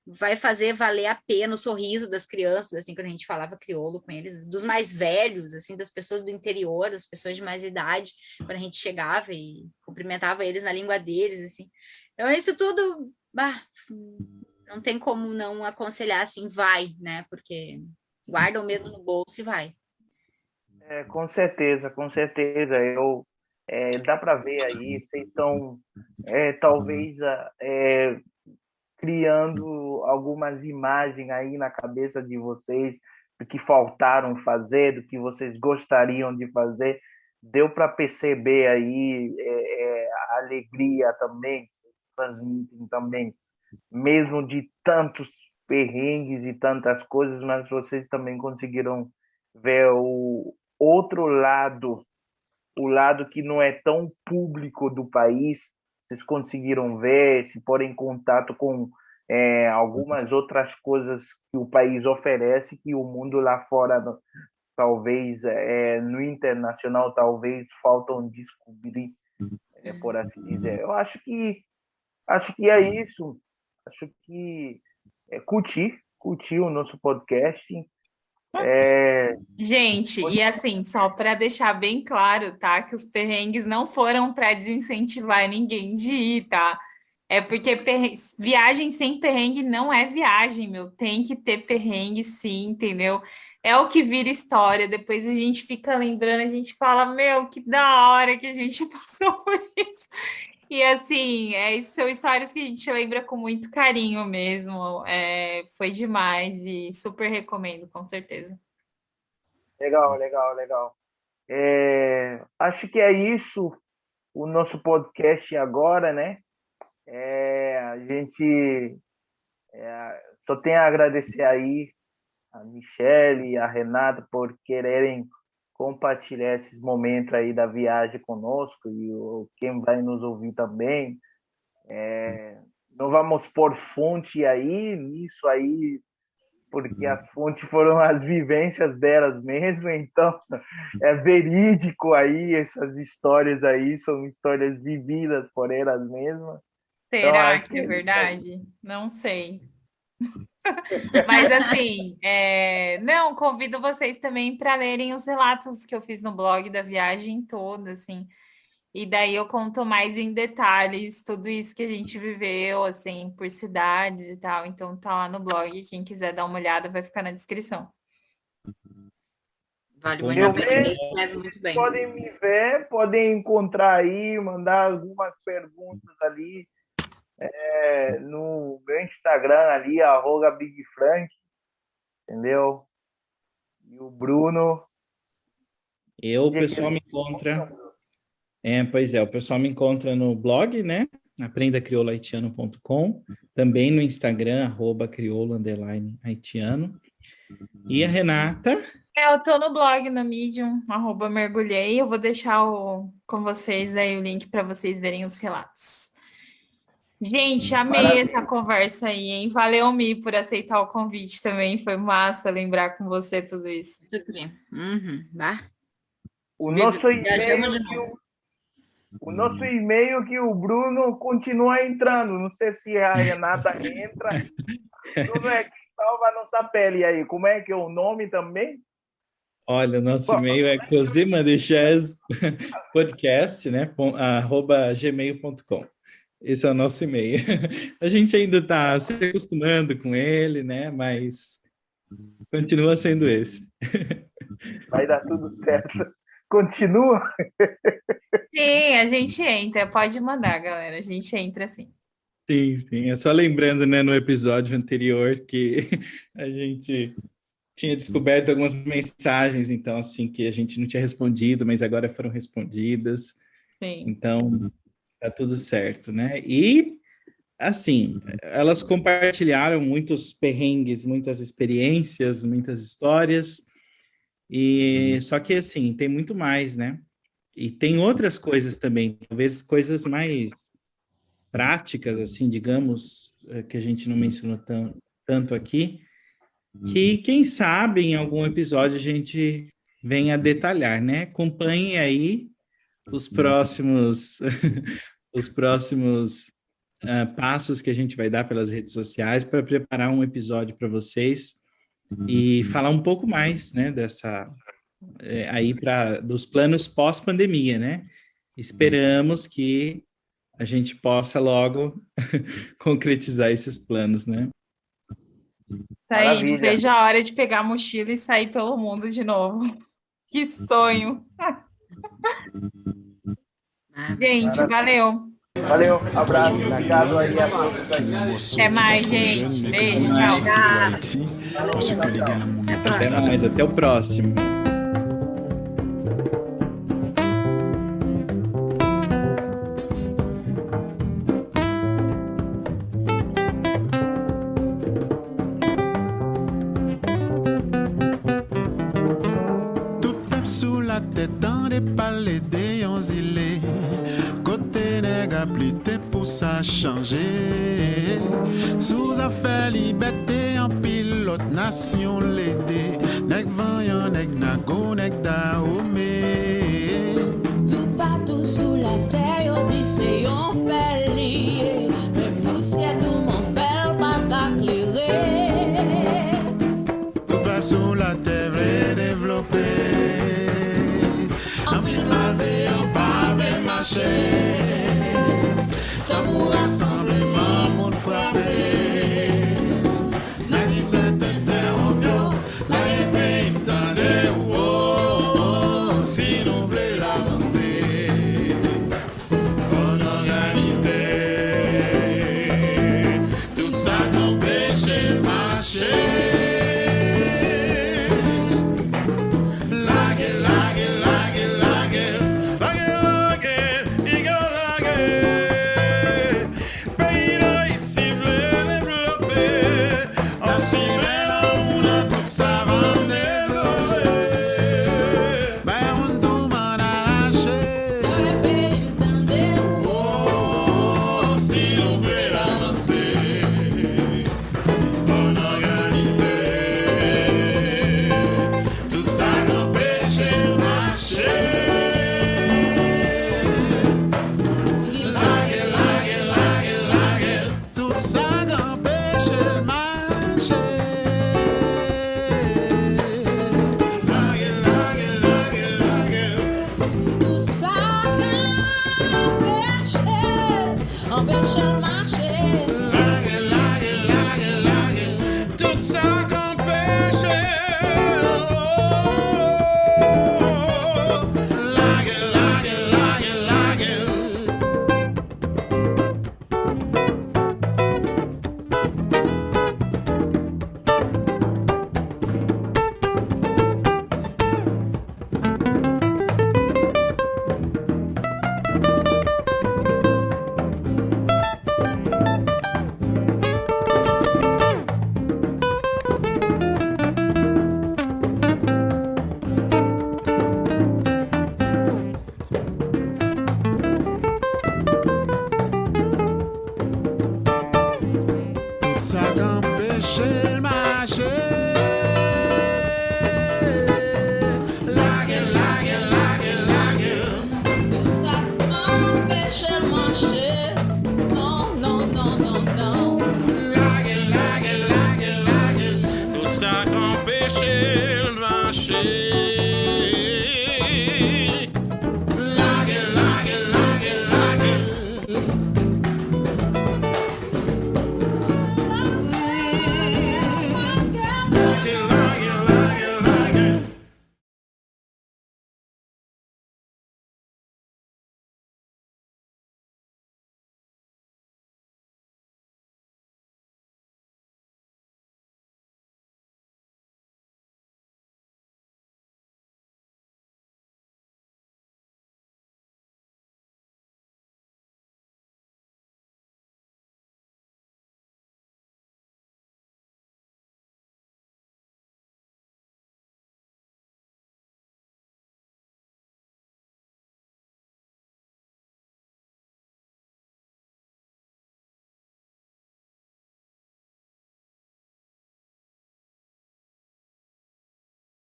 vai fazer valer a pena o sorriso das crianças, assim, quando a gente falava crioulo com eles, dos mais velhos, assim, das pessoas do interior, das pessoas de mais idade, quando a gente chegava e cumprimentava eles na língua deles, assim. Então, isso tudo, não tem como não aconselhar, assim, vai, né? Porque guarda o medo no bolso e vai. Com certeza, com certeza. Dá para ver aí, vocês estão talvez criando algumas imagens aí na cabeça de vocês do que faltaram fazer, do que vocês gostariam de fazer. Deu para perceber aí a alegria também, que vocês transmitem também, mesmo de tantos perrengues e tantas coisas, mas vocês também conseguiram ver o outro lado, o lado que não é tão público do país. Vocês conseguiram ver, se pôr em contato com algumas outras coisas que o país oferece, que o mundo lá fora, talvez, no internacional, talvez faltam descobrir, por assim dizer. Eu acho que é isso. Acho que curtir o nosso podcast. Gente, e assim, só para deixar bem claro, tá? Que os perrengues não foram para desincentivar ninguém de ir, tá? É porque viagem sem perrengue não é viagem, meu. Tem que ter perrengue, sim, entendeu? É o que vira história. Depois a gente fica lembrando, a gente fala, meu, que da hora que a gente passou por isso. E assim, são histórias que a gente lembra com muito carinho mesmo. Foi demais e super recomendo, com certeza. Legal, legal, legal. Acho que é isso o nosso podcast agora, né? A gente só tem a agradecer aí a Michelle e a Renata por quererem compartilhar esses momentos aí da viagem conosco, e quem vai nos ouvir também. Não vamos pôr fonte aí nisso aí, porque as fontes foram as vivências delas mesmo, então é verídico aí, essas histórias aí são histórias vividas por elas mesmas. Será então, que é verdade? Não sei. Mas assim, não, convido vocês também para lerem os relatos que eu fiz no blog da viagem toda, assim. E daí eu conto mais em detalhes tudo isso que a gente viveu, assim, por cidades e tal. Então tá lá no blog, quem quiser dar uma olhada vai ficar na descrição. Vale muito a pena, ele Vocês escreve muito bem. podem me ver, podem encontrar aí, mandar algumas perguntas ali no meu Instagram ali, @BigFrank, entendeu? E o Bruno... O pessoal me encontra... o pessoal me encontra no blog, né? aprendacrioulohaitiano.com, também no Instagram, @crioulo_haitiano. E a Renata... Eu tô no blog, no Medium, @mergulhei. Eu vou deixar com vocês aí o link para vocês verem os relatos. Gente, amei essa conversa aí, hein? Valeu, Mi, por aceitar o convite também. Foi massa lembrar com você tudo isso. O nosso e-mail que o Bruno continua entrando. Não sei se a Renata entra. Bruno é quem salva a nossa pele aí. Como é que é o nome também? Olha, o nosso e-mail é cosemadechezpodcast, né? @gmail.com. Esse é o nosso e-mail. A gente ainda está se acostumando com ele, né? Mas continua sendo esse. Vai dar tudo certo. Continua? Sim, a gente entra. Pode mandar, galera. A gente entra sim. Sim. É só lembrando, né, no episódio anterior que a gente tinha descoberto algumas mensagens, então, assim, que a gente não tinha respondido, mas agora foram respondidas. Sim. Então, tá tudo certo, né? E, assim, elas compartilharam muitos perrengues, muitas experiências, muitas histórias, e só que, assim, tem muito mais, né? E tem outras coisas também, talvez coisas mais práticas, assim, digamos, que a gente não mencionou tanto aqui, que, quem sabe, em algum episódio a gente venha detalhar, né? Acompanhem aí os próximos passos que a gente vai dar pelas redes sociais para preparar um episódio para vocês e falar um pouco mais, né, dos planos pós-pandemia, né? Esperamos que a gente possa logo concretizar esses planos, né? Tá aí, não vejo a hora de pegar a mochila e sair pelo mundo de novo. Que sonho! Gente, valeu! Valeu, abraço, obrigado aí a todos aí. Até mais, gente. Beijo, tchau. Até mais, até o próximo. Changer sous affaire liberté en pilote nation l'aider nèg vaillant nèg nago nèg Dahomey tout partout sous la terre on dit c'est un palier mais poussière tout mon fer pas éclairer tout partout sous la terre développer en mille malveillants pas marcher. Pour rassemblement, pour frapper. La vie s'est interrompue, la épée me tendait, si nous voulons la danser, faut organiser tout ça qu'empêcher de marcher. Laguer, laguer, laguer, laguer, laguer, laguer, empêcher le marché.